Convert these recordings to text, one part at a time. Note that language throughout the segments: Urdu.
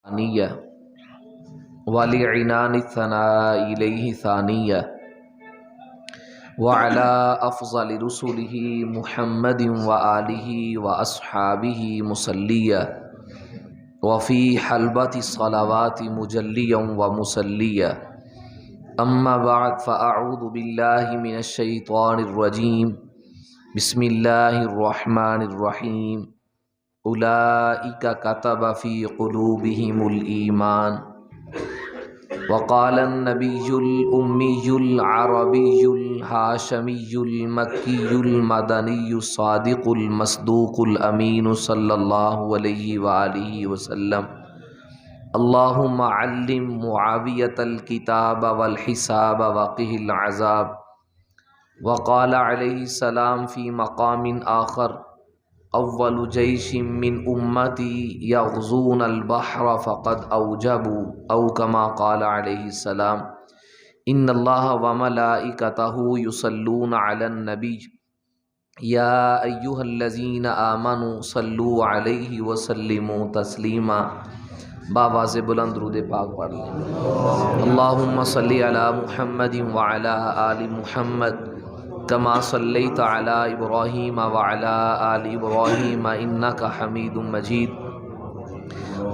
ثانیہ ولعنان الثناء الیہ ثانیہ وعلی افضل رسلہ محمد وآلہ واصحابہ مصلیہ وفی حلبۃ الصلوات مجلیہ ومصلیہ اما بعد فاعوذ باللہ من الشیطان الرجیم بسم اللہ الرحمن الرحیم اولئک کتب فی قلوبہم الایمان وقال النبی الامی العربی الہاشمی المکی المدنی الصادق المصدوق الامین صلی اللہ علیہ وآلہ وسلم اللہم علم معاویۃ الکتاب والحساب وقہ العذاب وقال علیہ السلام فی مقام آخر اول جیش من امتی یغزون البحر فقد اوجبوا او کما قال علیہ السلام ان اللہ وملائکتہ یصلون علی النبی یا ایہا الذین آمنوا صلوا علیہ وسلموا تسلیما باواز بلند درود پاک پڑھ لیں۔ اللہم صلی علی محمد وعلی آل محمد کما صلیت علی ابراہیم وعلی آل ابراہیم انک حمید مجید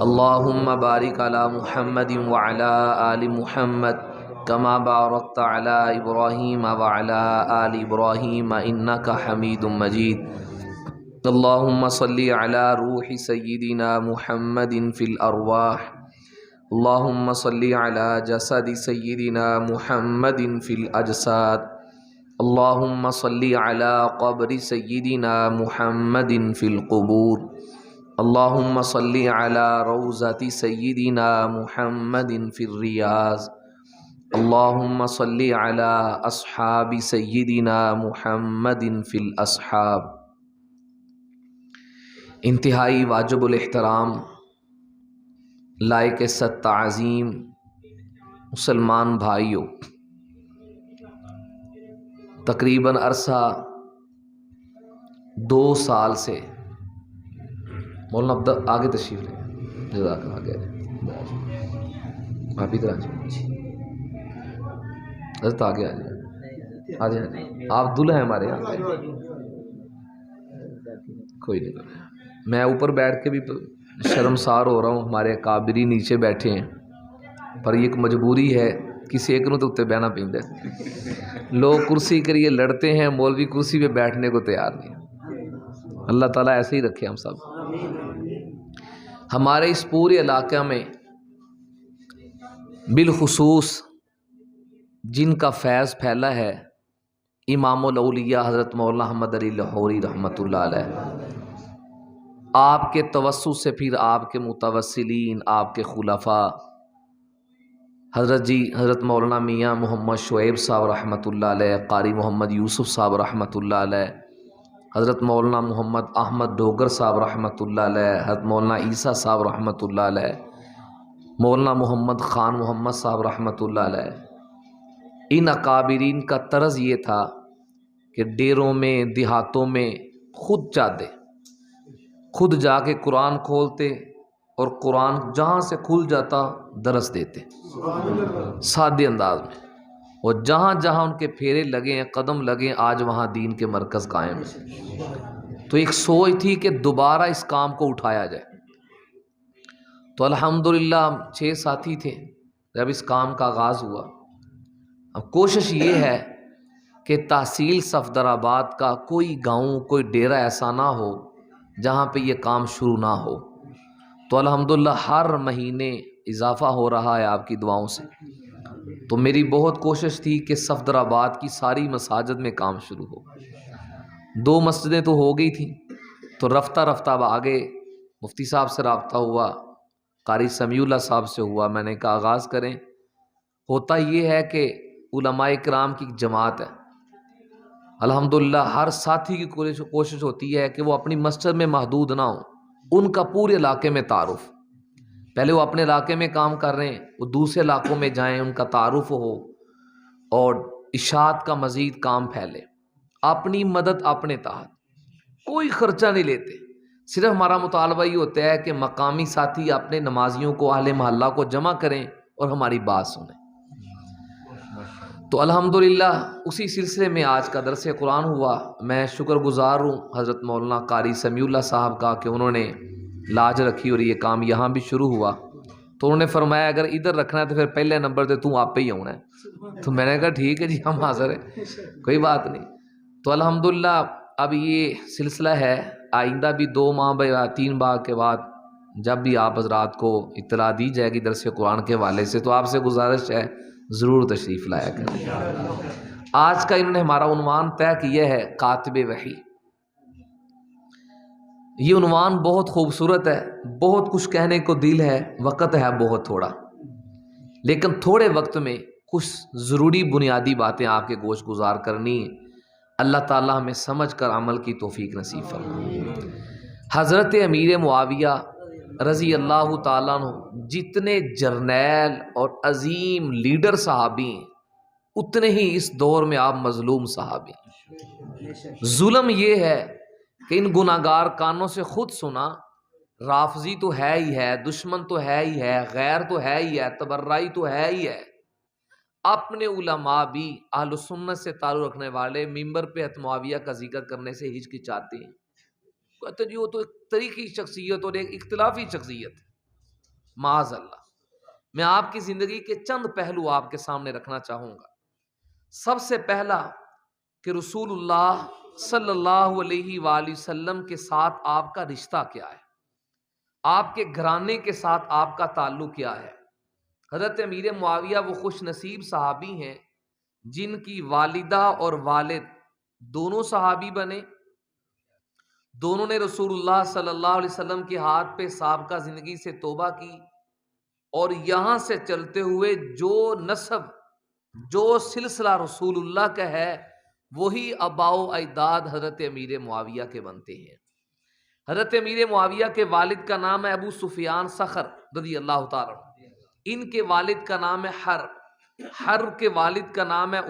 اللہم بارک علی محمد وعلی آل محمد کما بارکت علی ابراہیم وعلی آل ابراہیم انک حمید مجید اللہم صلی علی روح سیدنا محمد فی الارواح اللہم صلی علی جسد سیدنا محمد فی الاجساد اللہم صلی علی قبر سیدنا محمد فی القبور اللہم صلی علی روضۃ سیدنا محمد فی الریاض اللہم صلی علی اصحاب سیدنا محمد فی الاصحاب۔ انتہائی واجب الاحترام لائق ست تعظیم مسلمان بھائیوں، تقریباً عرصہ 2 سال سے مولانا آگے تشریف لیں، جزاک اللہ آگے آپ ادھر آ جائیں، حضرت آگے آ جائیں، آپ دلہے ہیں ہمارے یہاں، کوئی نہیں، میں اوپر بیٹھ کے بھی شرمسار ہو رہا ہوں، ہمارے اکابری نیچے بیٹھے ہیں، پر یہ ایک مجبوری ہے، کسی ایک نو تو اتنے بہنا پیندا ہے، لوگ کرسی کے لیے لڑتے ہیں، مولوی کرسی پہ بیٹھنے کو تیار نہیں۔ اللہ تعالیٰ ایسے ہی رکھے ہم سب۔ ہمارے اس پورے علاقہ میں بالخصوص جن کا فیض پھیلا ہے، امام الاولیاء حضرت مولانا احمد علی لاہوری رحمۃ اللہ علیہ، آپ کے توسط سے پھر آپ کے متوسلین، آپ کے خلفاء، حضرت مولانا میاں محمد شعیب صاحب رحمۃ اللہ علیہ، قاری محمد یوسف صاحب رحمۃ اللہ علیہ، حضرت مولانا محمد احمد ڈوگر صاحب رحمۃ اللہ علیہ، حضرت مولانا عیسیٰ صاحب رحمۃ اللہ علیہ، مولانا محمد خان محمد صاحب رحمۃ اللہ علیہ، ان اکابرین کا طرز یہ تھا کہ ڈیروں میں، دیہاتوں میں خود جاتے، خود جا کے قرآن کھولتے اور قرآن جہاں سے کھل جاتا درس دیتے سادے انداز میں، اور جہاں جہاں ان کے پھیرے لگے ہیں، قدم لگے، آج وہاں دین کے مرکز قائم ہیں۔ تو ایک سوچ تھی کہ دوبارہ اس کام کو اٹھایا جائے، تو الحمدللہ 6 ساتھی تھے جب اس کام کا آغاز ہوا۔ اب کوشش یہ ہے کہ تحصیل صفدرآباد کا کوئی گاؤں، کوئی ڈیرہ ایسا نہ ہو جہاں پہ یہ کام شروع نہ ہو، تو الحمدللہ ہر مہینے اضافہ ہو رہا ہے آپ کی دعاؤں سے۔ تو میری بہت کوشش تھی کہ صفدرآباد کی ساری مساجد میں کام شروع ہو۔ 2 مسجدیں تو ہو گئی تھیں، تو رفتہ رفتہ اب آگے مفتی صاحب سے رابطہ ہوا، قاری سمیع اللہ صاحب سے ہوا، میں نے کہا آغاز کریں۔ ہوتا یہ ہے کہ علماء کرام کی جماعت ہے، الحمدللہ ہر ساتھی کی کوشش ہوتی ہے کہ وہ اپنی مسجد میں محدود نہ ہوں، ان کا پورے علاقے میں تعارف، پہلے وہ اپنے علاقے میں کام کر رہے ہیں، وہ دوسرے علاقوں میں جائیں، ان کا تعارف ہو اور اشاعت کا مزید کام پھیلے۔ اپنی مدد اپنے تحت، کوئی خرچہ نہیں لیتے، صرف ہمارا مطالبہ یہ ہوتا ہے کہ مقامی ساتھی اپنے نمازیوں کو، اہل محلہ کو جمع کریں اور ہماری بات سنیں۔ تو الحمدللہ اسی سلسلے میں آج کا درس قرآن ہوا۔ میں شکر گزار ہوں حضرت مولانا قاری سمیع اللہ صاحب کا کہ انہوں نے لاج رکھی اور یہ کام یہاں بھی شروع ہوا۔ تو انہوں نے فرمایا اگر ادھر رکھنا ہے تو پھر پہلے نمبر پہ تو آپ پہ ہی ہونا ہے۔ تو میں نے کہا ٹھیک ہے جی، ہم حاضر ہیں، کوئی بات نہیں۔ تو الحمدللہ اب یہ سلسلہ ہے، آئندہ بھی 2 ماہ یا 3 ماہ کے بعد جب بھی آپ حضرات کو اطلاع دی جائے گی درس قرآن کے حوالے سے، تو آپ سے گزارش ہے ضرور تشریف لایا کریں۔ آج کا انہوں نے ہمارا عنوان طے کیا ہے کاتب وحی۔ یہ عنوان بہت خوبصورت ہے، بہت کچھ کہنے کو دل ہے، وقت ہے بہت تھوڑا، لیکن تھوڑے وقت میں کچھ ضروری بنیادی باتیں آپ کے گوش گزار کرنی ہیں۔ اللہ تعالیٰ ہمیں سمجھ کر عمل کی توفیق نصیب فرمائے۔ حضرت امیر معاویہ رضی اللہ تعالیٰ عنہ جتنے جرنیل اور عظیم لیڈر صحابی ہیں، اتنے ہی اس دور میں آپ مظلوم صحابی ہیں۔ ظلم یہ ہے کہ ان گناہگار کانوں سے خود سنا، رافضی تو ہے ہی ہے، دشمن تو ہے ہی ہے، غیر تو ہے ہی ہے، تبرعی تو ہے ہی ہے، اپنے علماء بھی اہل سنت سے تعلق رکھنے والے ممبر پہ حضرت معاویہ کا ذکر کرنے سے ہچکچاتے ہیں، کہتے جی وہ تو ایک تاریخی شخصیت اور ایک اختلافی شخصیت ہے۔ معاذ اللہ۔ میں آپ کی زندگی کے چند پہلو آپ کے سامنے رکھنا چاہوں گا۔ سب سے پہلا کہ رسول اللہ صلی اللہ علیہ وآلہ وسلم کے ساتھ آپ کا رشتہ کیا ہے، آپ کے گھرانے کے ساتھ آپ کا تعلق کیا ہے۔ حضرت امیر معاویہ وہ خوش نصیب صحابی ہیں جن کی والدہ اور والد دونوں صحابی بنے، دونوں نے رسول اللہ صلی اللہ علیہ وسلم کے ہاتھ پہ سابقہ زندگی سے توبہ کی، اور یہاں سے چلتے ہوئے جو نسب، جو سلسلہ رسول اللہ کا ہے، وہی آباء و اجداد حضرت امیر معاویہ کے بنتے ہیں۔ حضرت امیر معاویہ کے والد کا نام ہے ابو سفیان صخر رضی اللہ تعالیٰ عنہ، ان کے والد کا نام ہے حرب کے والد کا نام ہے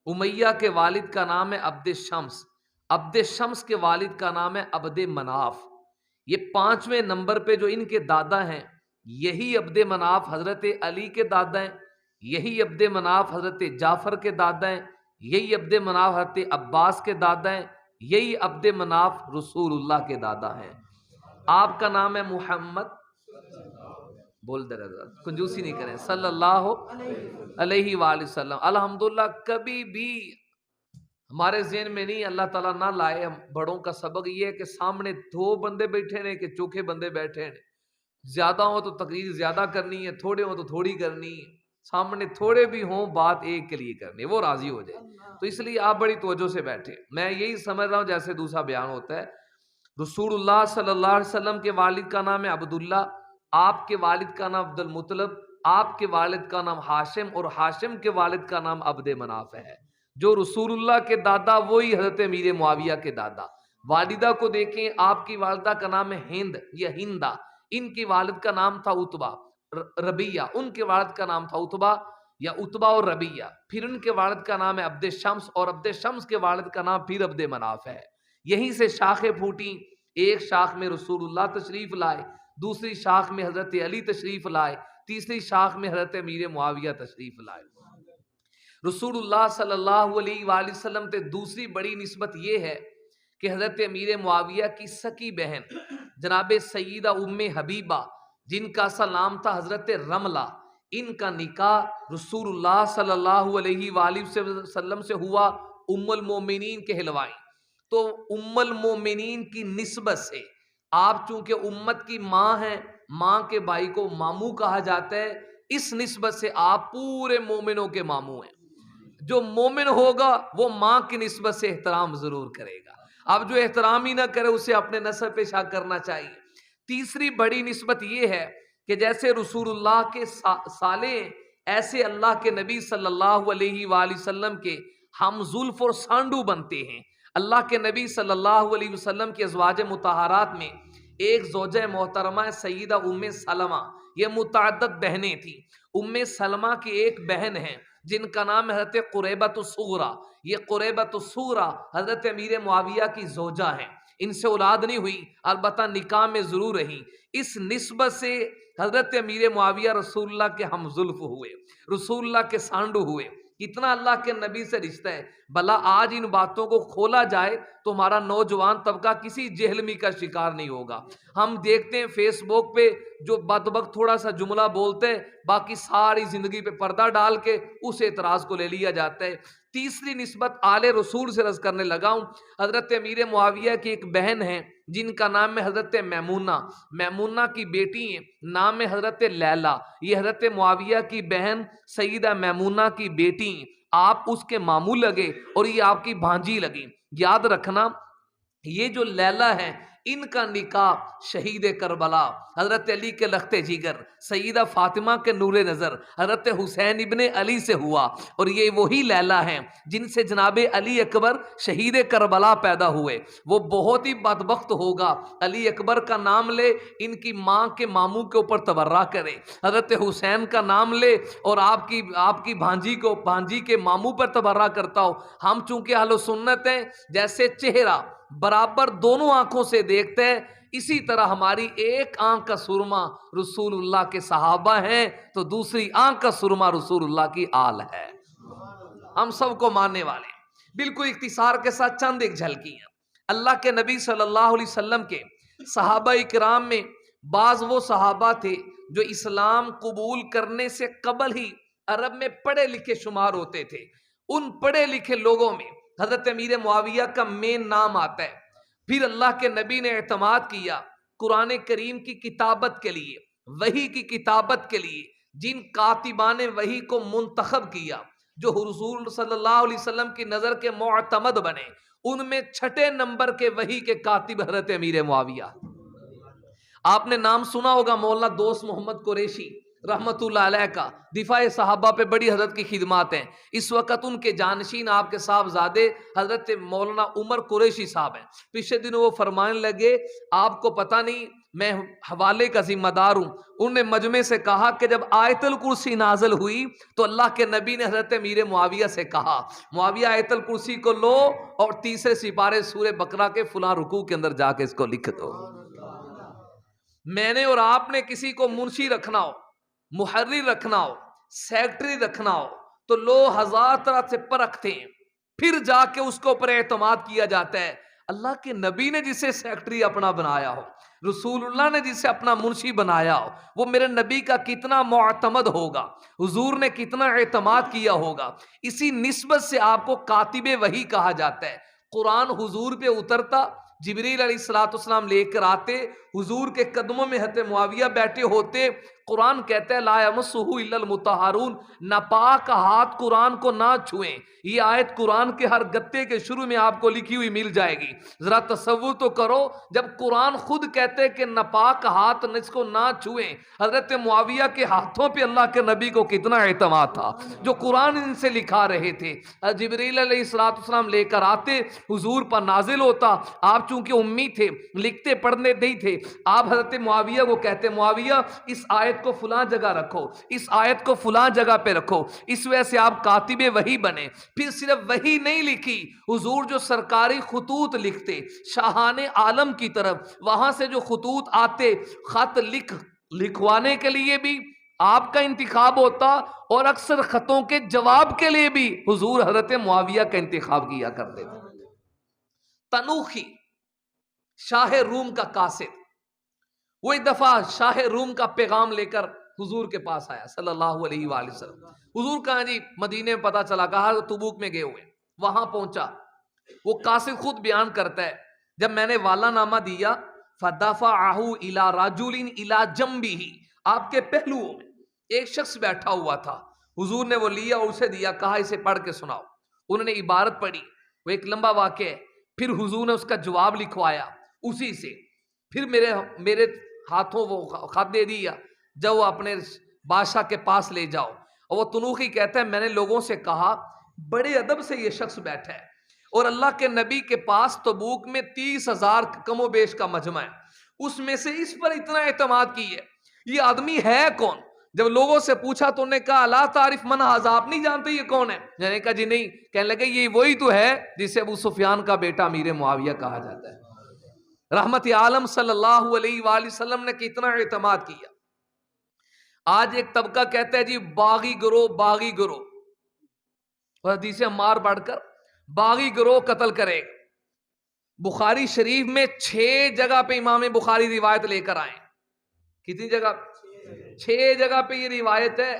امیہ کے والد کا نام ہے عبد شمس کے والد کا نام ہے عبد مناف۔ یہ 5ویں نمبر پہ جو ان کے دادا ہیں، یہی عبد مناف حضرت علی کے دادا ہیں، یہی عبد مناف حضرت جعفر کے دادا ہیں، یہی عبد مناف حضرت عباس کے دادا ہیں، یہی عبد مناف رسول اللہ کے دادا ہیں۔ آپ کا نام ہے محمد، بول دے رہا کنجوسی نہیں کریں، صلی اللہ علیہ وآلہ وسلم۔ الحمدللہ کبھی بھی ہمارے ذہن میں نہیں، اللہ تعالیٰ نہ لائے، ہم بڑوں کا سبق یہ ہے کہ سامنے 2 بندے بیٹھے ہیں کہ چوکھے بندے بیٹھے ہیں، زیادہ ہو تو تقریر زیادہ کرنی ہے، تھوڑے ہو تو تھوڑی کرنی ہے، سامنے تھوڑے بھی ہوں بات ایک کے لیے کرنی ہے، وہ راضی ہو جائے، تو اس لیے آپ بڑی توجہ سے بیٹھے۔ میں یہی سمجھ رہا ہوں جیسے دوسرا بیان ہوتا ہے، رسول اللہ صلی اللہ علیہ وسلم کے والد کا نام ہے عبداللہ، آپ کے والد کا نام عبد المطلب، آپ کے والد کا نام ہاشم، اور ہاشم کے والد کا نام عبد مناف ہے۔ جو رسول اللہ کے دادا وہی حضرت امیر معاویہ کے دادا۔ والدہ کو دیکھیں، آپ کی والدہ کا نام ہے ہند یا ہندہ، ان کی والد کا نام تھا اتبا ربیہ، ان کے والد کا نام تھا اتبا یا اتبا اور ربیہ، پھر ان کے والد کا نام ہے عبد شمس، اور عبد شمس کے والد کا نام پھر عبد مناف ہے۔ یہیں سے شاخیں پھوٹیں، ایک شاخ میں رسول اللہ تشریف لائے، دوسری شاخ میں حضرت علی تشریف لائے، تیسری شاخ میں حضرت امیر معاویہ تشریف لائے۔ رسول اللہ صلی اللہ علیہ وآلہ وسلم تے دوسری بڑی نسبت یہ ہے کہ حضرت امیر معاویہ کی سکی بہن جناب سیدہ ام حبیبہ، جن کا اصل نام تھا حضرت رملہ، ان کا نکاح رسول اللہ صلی اللہ علیہ وآلہ وسلم سے ہوا، ام المومنین کہلوائیں۔ تو ام المومنین کی نسبت سے آپ چونکہ امت کی ماں ہیں، ماں کے بھائی کو ماموں کہا جاتا ہے، اس نسبت سے آپ پورے مومنوں کے ماموں ہیں۔ جو مومن ہوگا وہ ماں کی نسبت سے احترام ضرور کرے گا، اب جو احترام ہی نہ کرے اسے اپنے نسب پہ شک کرنا چاہیے۔ تیسری بڑی نسبت یہ ہے کہ جیسے رسول اللہ کے سالے ایسے اللہ کے نبی صلی اللہ علیہ وآلہ وسلم کے ہم زلف اور سانڈو بنتے ہیں۔ اللہ کے نبی صلی اللہ علیہ وسلم کی ازواج مطہرات میں ایک زوجہ محترمہ سیدہ ام سلمہ، یہ متعدد بہنیں تھیں۔ ام سلمہ کی ایک بہن ہے جن کا نام ہے حضرت قریبۃ الصغریٰ، یہ قریبۃ الصغریٰ حضرت امیر معاویہ کی زوجہ ہیں۔ ان سے اولاد نہیں ہوئی، البتہ نکاح میں ضرور رہی. اس نسبت سے حضرت امیر معاویہ رسول اللہ کے ہم زلف ہوئے، رسول اللہ کے سانڈو ہوئے. کتنا اللہ کے نبی سے رشتہ ہے. بھلا آج ان باتوں کو کھولا جائے تو ہمارا نوجوان طبقہ کسی جہلمی کا شکار نہیں ہوگا. ہم دیکھتے ہیں فیس بک پہ جو بدبخت تھوڑا سا جملہ بولتے ہیں، باقی ساری زندگی پہ پردہ ڈال کے اس اعتراض کو لے لیا جاتا ہے. تیسری نسبت آل رسول سے رض کرنے لگا ہوں. حضرت امیر معاویہ کی ایک بہن ہے جن کا نام ہے حضرت میمونہ. میمونہ کی بیٹی ہیں، نام ہے حضرت لیلہ. یہ حضرت معاویہ کی بہن سیدہ میمونہ کی بیٹی ہیں. آپ اس کے ماموں لگے اور یہ آپ کی بھانجی لگی. یاد رکھنا یہ جو لیلہ ہے ان کا نکاح شہید کربلا حضرت علی کے لخت جگر سیدہ فاطمہ کے نور نظر حضرت حسین ابن علی سے ہوا. اور یہ وہی لیلہ ہیں جن سے جناب علی اکبر شہید کربلا پیدا ہوئے. وہ بہت ہی بدبخت ہوگا علی اکبر کا نام لے ان کی ماں کے ماموں کے اوپر تبرہ کرے، حضرت حسین کا نام لے اور آپ کی بھانجی کے ماموں پر تبرہ کرتا ہو. ہم چونکہ اہل سنت ہیں، جیسے چہرہ برابر دونوں آنکھوں سے دیکھتے ہیں، اسی طرح ہماری ایک آنکھ کا سرما رسول اللہ کے صحابہ ہیں تو دوسری آنکھ کا سرما رسول اللہ کی آل ہے. ہم سب کو ماننے والے ہیں. بالکل اختصار کے ساتھ چند ایک جھلکیاں. اللہ کے نبی صلی اللہ علیہ وسلم کے صحابہ اکرام میں بعض وہ صحابہ تھے جو اسلام قبول کرنے سے قبل ہی عرب میں پڑھے لکھے شمار ہوتے تھے. ان پڑھے لکھے لوگوں میں حضرت امیر معاویہ کا مین نام آتا ہے. پھر اللہ کے نبی نے اعتماد کیا قرآن کریم کی کتابت کے لیے، وحی کی کتابت کے لیے جن کاتبان وحی کو منتخب کیا جو حضور صلی اللہ علیہ وسلم کی نظر کے معتمد بنے. ان میں 6 نمبر کے وحی کے کاتب حضرت امیر معاویہ. آپ نے نام سنا ہوگا مولانا دوست محمد قریشی رحمت اللہ علیہ کا. دفاع صحابہ پہ بڑی حضرت کی خدمات ہیں. اس وقت ان کے جانشین آپ کے صاحبزادے حضرت مولانا عمر قریشی صاحب ہیں. پچھلے دنوں وہ فرمانے لگے آپ کو پتہ نہیں میں حوالے کا ذمہ دار ہوں. انہوں نے مجمع سے کہا کہ جب آیت الکرسی نازل ہوئی تو اللہ کے نبی نے حضرت امیر معاویہ سے کہا معاویہ آیت الکرسی کو لو اور تیسرے سپارے سورہ بقرہ کے فلاں رکوع کے اندر جا کے اس کو لکھ دو. میں نے اور آپ نے کسی کو منشی رکھنا ہو، محرر رکھنا ہو، سیکٹری رکھنا ہو تو لوگ 1000 طرح سے پرکھتے ہیں، پھر جا کے اس کو اوپر اعتماد کیا جاتا ہے. اللہ کے نبی نے جسے سیکٹری اپنا بنایا ہو، رسول اللہ نے جسے اپنا منشی بنایا ہو، وہ میرے نبی کا کتنا معتمد ہوگا، حضور نے کتنا اعتماد کیا ہوگا. اسی نسبت سے آپ کو کاتب وحی کہا جاتا ہے. قرآن حضور پہ اترتا، جبریل علیہ السلام لے کر آتے، حضور کے قدموں میں حضرت معاویہ بیٹھے ہوتے. قرآن کہتا ہے لا یمسہ الا المطہرون، ناپاک ہاتھ قرآن کو نہ چھوئیں. یہ آیت قرآن کے ہر گتے کے شروع میں آپ کو لکھی ہوئی مل جائے گی. ذرا تصور تو کرو جب قرآن خود کہتے کہ ناپاک ہاتھ اس کو نہ چھوئیں، حضرت معاویہ کے ہاتھوں پہ اللہ کے نبی کو کتنا اعتماد تھا جو قرآن ان سے لکھا رہے تھے. جبریل علیہ السلام لے کر آتے، حضور پر نازل ہوتا. آپ چونکہ امی تھے، لکھتے پڑھنے نہیں تھے، آپ حضرت معاویہ کو کہتے معاویہ اس آیت کو فلاں جگہ رکھو، اس آیت کو فلاں جگہ پہ رکھو. اس وجہ سے آپ کاتب وحی بنے. پھر صرف وحی نہیں لکھی، حضور جو سرکاری خطوط لکھتے شاہان عالم کی طرف، وہاں سے جو خطوط آتے خط لکھوانے کے لیے بھی آپ کا انتخاب ہوتا اور اکثر خطوں کے جواب کے لیے بھی حضور حضرت معاویہ کا انتخاب کیا کرتے تھے. تنوخی شاہ روم کا قاصد، وہ ایک دفعہ شاہ روم کا پیغام لے کر حضور کے پاس آیا صلی اللہ علیہ وآلہ وسلم. حضور کہا جی مدینے میں پتا چلا، کہا تبوک میں گئے ہوئے. وہاں پہنچا، وہ قاصد خود بیان کرتا ہے جب میں نے والا نامہ دیا فدفعہ الی رجل الی جنبہ، آپ کے پہلوؤں میں ایک شخص بیٹھا ہوا تھا. حضور نے وہ لیا اور اسے دیا، کہا اسے پڑھ کے سناؤ. انہوں نے عبارت پڑھی، وہ ایک لمبا واقعہ ہے. پھر حضور نے اس کا جواب لکھوایا اسی سے. پھر میرے ہاتھوں وہ خط دے دیا، جب وہ اپنے بادشاہ کے پاس لے جاؤ. اور وہ تنوخی کہتا ہے میں نے لوگوں سے کہا بڑے ادب سے یہ شخص بیٹھا ہے اور اللہ کے نبی کے پاس تبوک میں 30,000 کم و بیش کا مجمع ہے، اس میں سے اس پر اتنا اعتماد کی ہے، یہ آدمی ہے کون؟ جب لوگوں سے پوچھا تو انہوں نے کہا لا تعرف من ھذا، آپ نہیں جانتے یہ کون ہے؟ میں نے کہا جی نہیں. کہنے لگے یہ وہی تو ہے جسے ابو سفیان کا بیٹا امیر معاویہ کہا جاتا ہے. رحمت عالم صلی اللہ علیہ وآلہ وسلم نے کتنا اعتماد کیا. آج ایک طبقہ کہتا ہے جی باغی گروہ باغی گروہ، اور حدیث عمار پڑھ کر باغی گروہ قتل کرے گا. بخاری شریف میں 6 جگہ پہ امام بخاری روایت لے کر آئے. کتنی جگہ؟ 6 جگہ پہ یہ روایت ہے.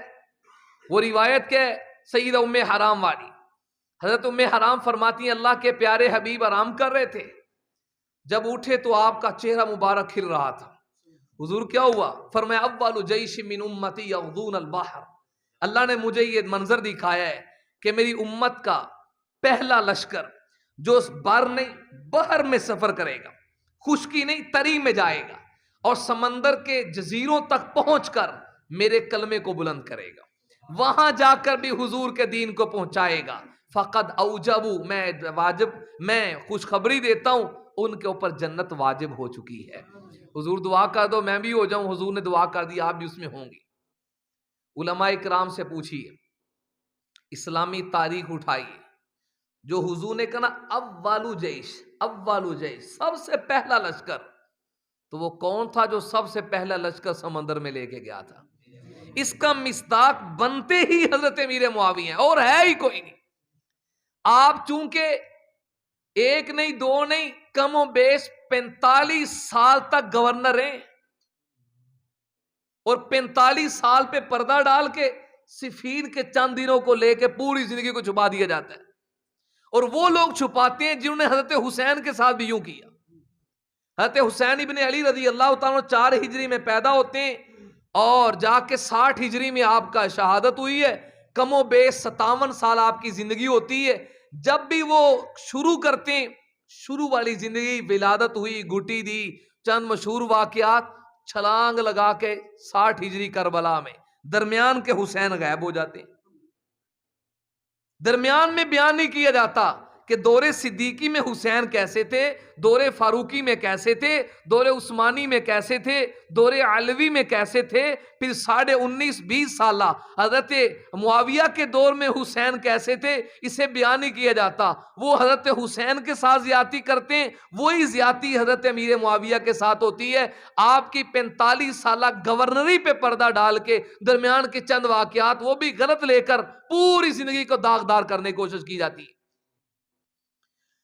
وہ روایت کیا ہے؟ سیدہ ام حرام والی. حضرت ام حرام فرماتی ہیں اللہ کے پیارے حبیب آرام کر رہے تھے، جب اٹھے تو آپ کا چہرہ مبارک کھل رہا تھا. حضور کیا ہوا؟ فرمایا اول جیش من امتی یغدون البحر، اللہ نے مجھے یہ منظر دکھایا ہے کہ میری امت کا پہلا لشکر جو بر نہیں بحر میں سفر کرے گا، خشکی نہیں تری میں جائے گا، اور سمندر کے جزیروں تک پہنچ کر میرے کلمے کو بلند کرے گا، وہاں جا کر بھی حضور کے دین کو پہنچائے گا. فقد اوجبو، میں خوشخبری دیتا ہوں ان کے اوپر جنت واجب ہو چکی ہے. حضور دعا کر دو میں بھی ہو جاؤں. حضور نے دعا کر دی آپ بھی اس میں ہوں گی. علماء کرام سے پوچھیے، اسلامی تاریخ اٹھائیے، جو حضور نے کہا اولو جیش سب سے پہلا لشکر، تو وہ کون تھا جو سب سے پہلا لشکر سمندر میں لے کے گیا تھا؟ اس کا مصداق بنتے ہی حضرت امیر معاویہ ہیں، اور ہے ہی کوئی نہیں. آپ چونکہ 1 نہیں 2 نہیں کم و بیش 45 سال تک گورنر ہیں، اور 45 سال پہ پردہ ڈال کے صفین کے چند دنوں کو لے کے پوری زندگی کو چھپا دیا جاتا ہے. اور وہ لوگ چھپاتے ہیں جنہوں نے حضرت حسین کے ساتھ بھی یوں کیا. حضرت حسین ابن علی رضی اللہ تعالیٰ 4 ہجری میں پیدا ہوتے ہیں، اور جا کے 60 ہجری میں آپ کا شہادت ہوئی ہے. کم و بیش 57 سال آپ کی زندگی ہوتی ہے. جب بھی وہ شروع کرتے ہیں، شروع والی زندگی، ولادت ہوئی، گھٹی دی، چند مشہور واقعات، چھلانگ لگا کے 60 ہجری کربلا میں درمیان کے حسین غائب ہو جاتے ہیں. درمیان میں بیان نہیں کیا جاتا کہ دور صدیقی میں حسین کیسے تھے، دور فاروقی میں کیسے تھے، دور عثمانی میں کیسے تھے، دور علوی میں کیسے تھے، پھر 19-20 سالہ حضرت معاویہ کے دور میں حسین کیسے تھے، اسے بیان نہیں کیا جاتا. وہ حضرت حسین کے ساتھ زیادتی کرتے ہیں، وہی زیادتی حضرت امیر معاویہ کے ساتھ ہوتی ہے. آپ کی 45 سالہ گورنری پہ پردہ ڈال کے درمیان کے چند واقعات وہ بھی غلط لے کر پوری زندگی کو داغدار کرنے کی کوشش کی جاتی ہے.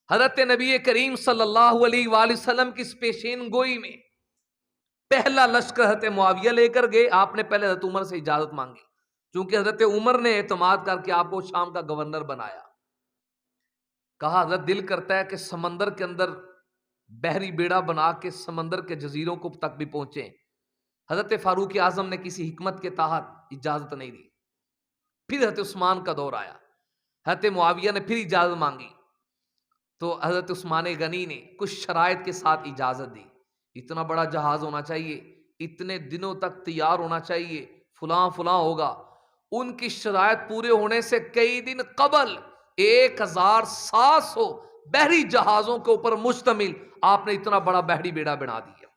حضرت نبی کریم صلی اللہ علیہ وآلہ وسلم کی پیشین گوئی میں پہلا لشکر حضرت معاویہ لے کر گئے. آپ نے پہلے حضرت عمر سے اجازت مانگی، چونکہ حضرت عمر نے اعتماد کر کے آپ کو شام کا گورنر بنایا. کہا حضرت دل کرتا ہے کہ سمندر کے اندر بحری بیڑا بنا کے سمندر کے جزیروں کو تک بھی پہنچیں. حضرت فاروق اعظم نے کسی حکمت کے تحت اجازت نہیں دی. پھر حضرت عثمان کا دور آیا، حضرت معاویہ نے پھر اجازت مانگی، تو حضرت عثمان غنی نے کچھ شرائط کے ساتھ اجازت دی. اتنا بڑا جہاز ہونا چاہیے، اتنے دنوں تک تیار ہونا چاہیے، فلاں فلاں ہوگا. ان کی شرائط پورے ہونے سے کئی دن قبل 1700 بحری جہازوں کے اوپر مشتمل آپ نے اتنا بڑا بحری بیڑا بنا دیا.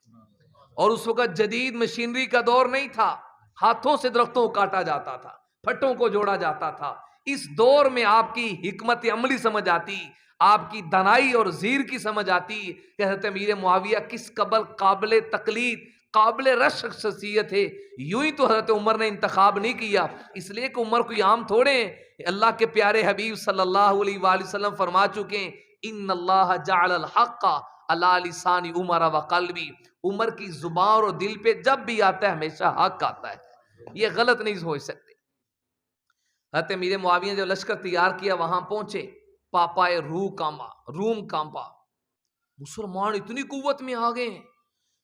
اور اس وقت جدید مشینری کا دور نہیں تھا، ہاتھوں سے درختوں کو کاٹا جاتا تھا، پھٹوں کو جوڑا جاتا تھا. اس دور میں آپ کی حکمت عملی سمجھ آتی، آپ کی دانائی اور زیر کی سمجھ آتی کہ حضرت امیر معاویہ کس قابل تقلید، قابل رشک شخصیت ہے. یوں ہی تو حضرت عمر نے انتخاب نہیں کیا، اس لیے کہ عمر کوئی عام تھوڑے ہیں. اللہ کے پیارے حبیب صلی اللہ علیہ وآلہ وسلم فرما چکے ہیں ان اللہ جعل الحق علی لسان عمر و قلبی. عمر کی زبان اور دل پہ جب بھی آتا ہے ہمیشہ حق آتا ہے، یہ غلط نہیں ہو سکتے. حضرت امیر معاویہ نے جو لشکر تیار کیا وہاں پہنچے، پاپائے روم کانپا. مسلمان اتنی قوت میں آ گئے،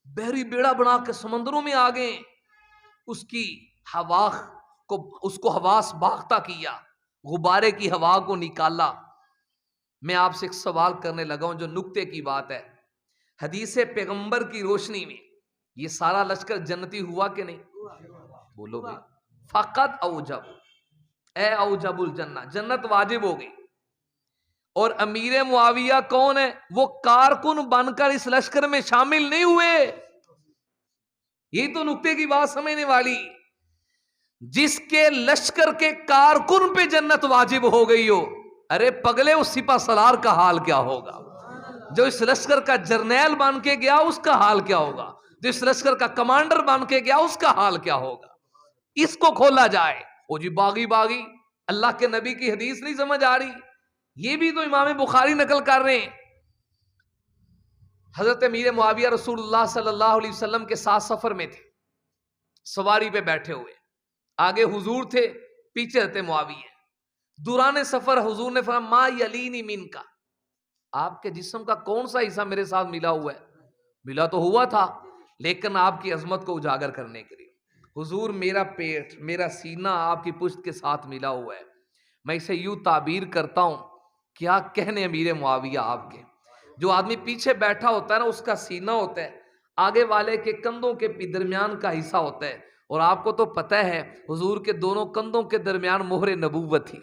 بحری بیڑا بنا کے سمندروں میں آ گئے. اس کی ہوا کو حواس باختہ کیا، غبارے کی ہوا کو نکالا. میں آپ سے ایک سوال کرنے لگا ہوں جو نکتے کی بات ہے. حدیث پیغمبر کی روشنی میں یہ سارا لشکر جنتی ہوا کہ نہیں؟ بولو بھائی. فقط اوجب الجنہ، جنت واجب ہو گئی. اور امیر معاویہ کون ہے؟ وہ کارکن بن کر اس لشکر میں شامل نہیں ہوئے. یہی تو نکتے کی بات سمجھنے والی. جس کے لشکر کے کارکن پہ جنت واجب ہو گئی ہو، ارے پگلے اس سپہ سالار کا حال کیا ہوگا. جو اس لشکر کا جرنیل بن کے گیا اس کا حال کیا ہوگا، جو اس لشکر کا کمانڈر بن کے گیا اس کا حال کیا ہوگا. اس کو کھولا جائے. وہ جی باغی باغی، اللہ کے نبی کی حدیث نہیں سمجھ آ رہی. یہ بھی تو امام بخاری نقل کر رہے ہیں. حضرت امیر معاویہ رسول اللہ صلی اللہ علیہ وسلم کے ساتھ سفر میں تھے، سواری پہ بیٹھے ہوئے، آگے حضور تھے، پیچھے تھے معاویہ. دوران سفر حضور نے فرمایا ما یلینی من کا، آپ کے جسم کا کون سا حصہ میرے ساتھ ملا ہوا ہے؟ ملا تو ہوا تھا، لیکن آپ کی عظمت کو اجاگر کرنے کے لیے حضور میرا پیٹ، میرا سینہ آپ کی پشت کے ساتھ ملا ہوا ہے. میں اسے یوں تعبیر کرتا ہوں، کیا کہنے امیر معاویہ آپ کے. جو آدمی پیچھے بیٹھا ہوتا ہے نا، اس کا سینہ ہوتا ہے، آگے والے کے کندھوں کے درمیان کا حصہ ہوتا ہے. اور آپ کو تو پتہ ہے حضور کے دونوں کندھوں کے درمیان مہر نبوت تھی،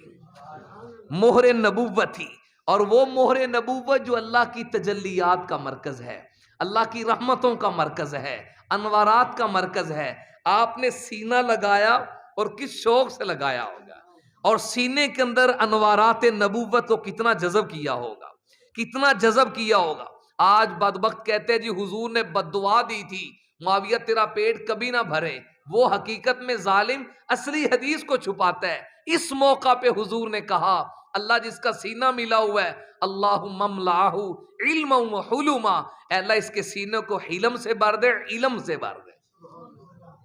مہر نبوت تھی. اور وہ مہر نبوت جو اللہ کی تجلیات کا مرکز ہے، اللہ کی رحمتوں کا مرکز ہے، انوارات کا مرکز ہے. آپ نے سینہ لگایا اور کس شوق سے لگایا ہوگا، اور سینے کے اندر انوارات نبوت کو کتنا جذب کیا ہوگا، کتنا جذب کیا ہوگا. آج بدبخت کہتے ہیں جی حضور نے بددعا دی تھی معاویہ تیرا پیٹ کبھی نہ بھرے. وہ حقیقت میں ظالم اصلی حدیث کو چھپاتا ہے. اس موقع پہ حضور نے کہا اللہ جس کا سینہ ملا ہوا ہے اللہم املأہ علما و حلما، اے اللہ اس کے سینے کو حلم سے بھر دے، علم سے بھر دے،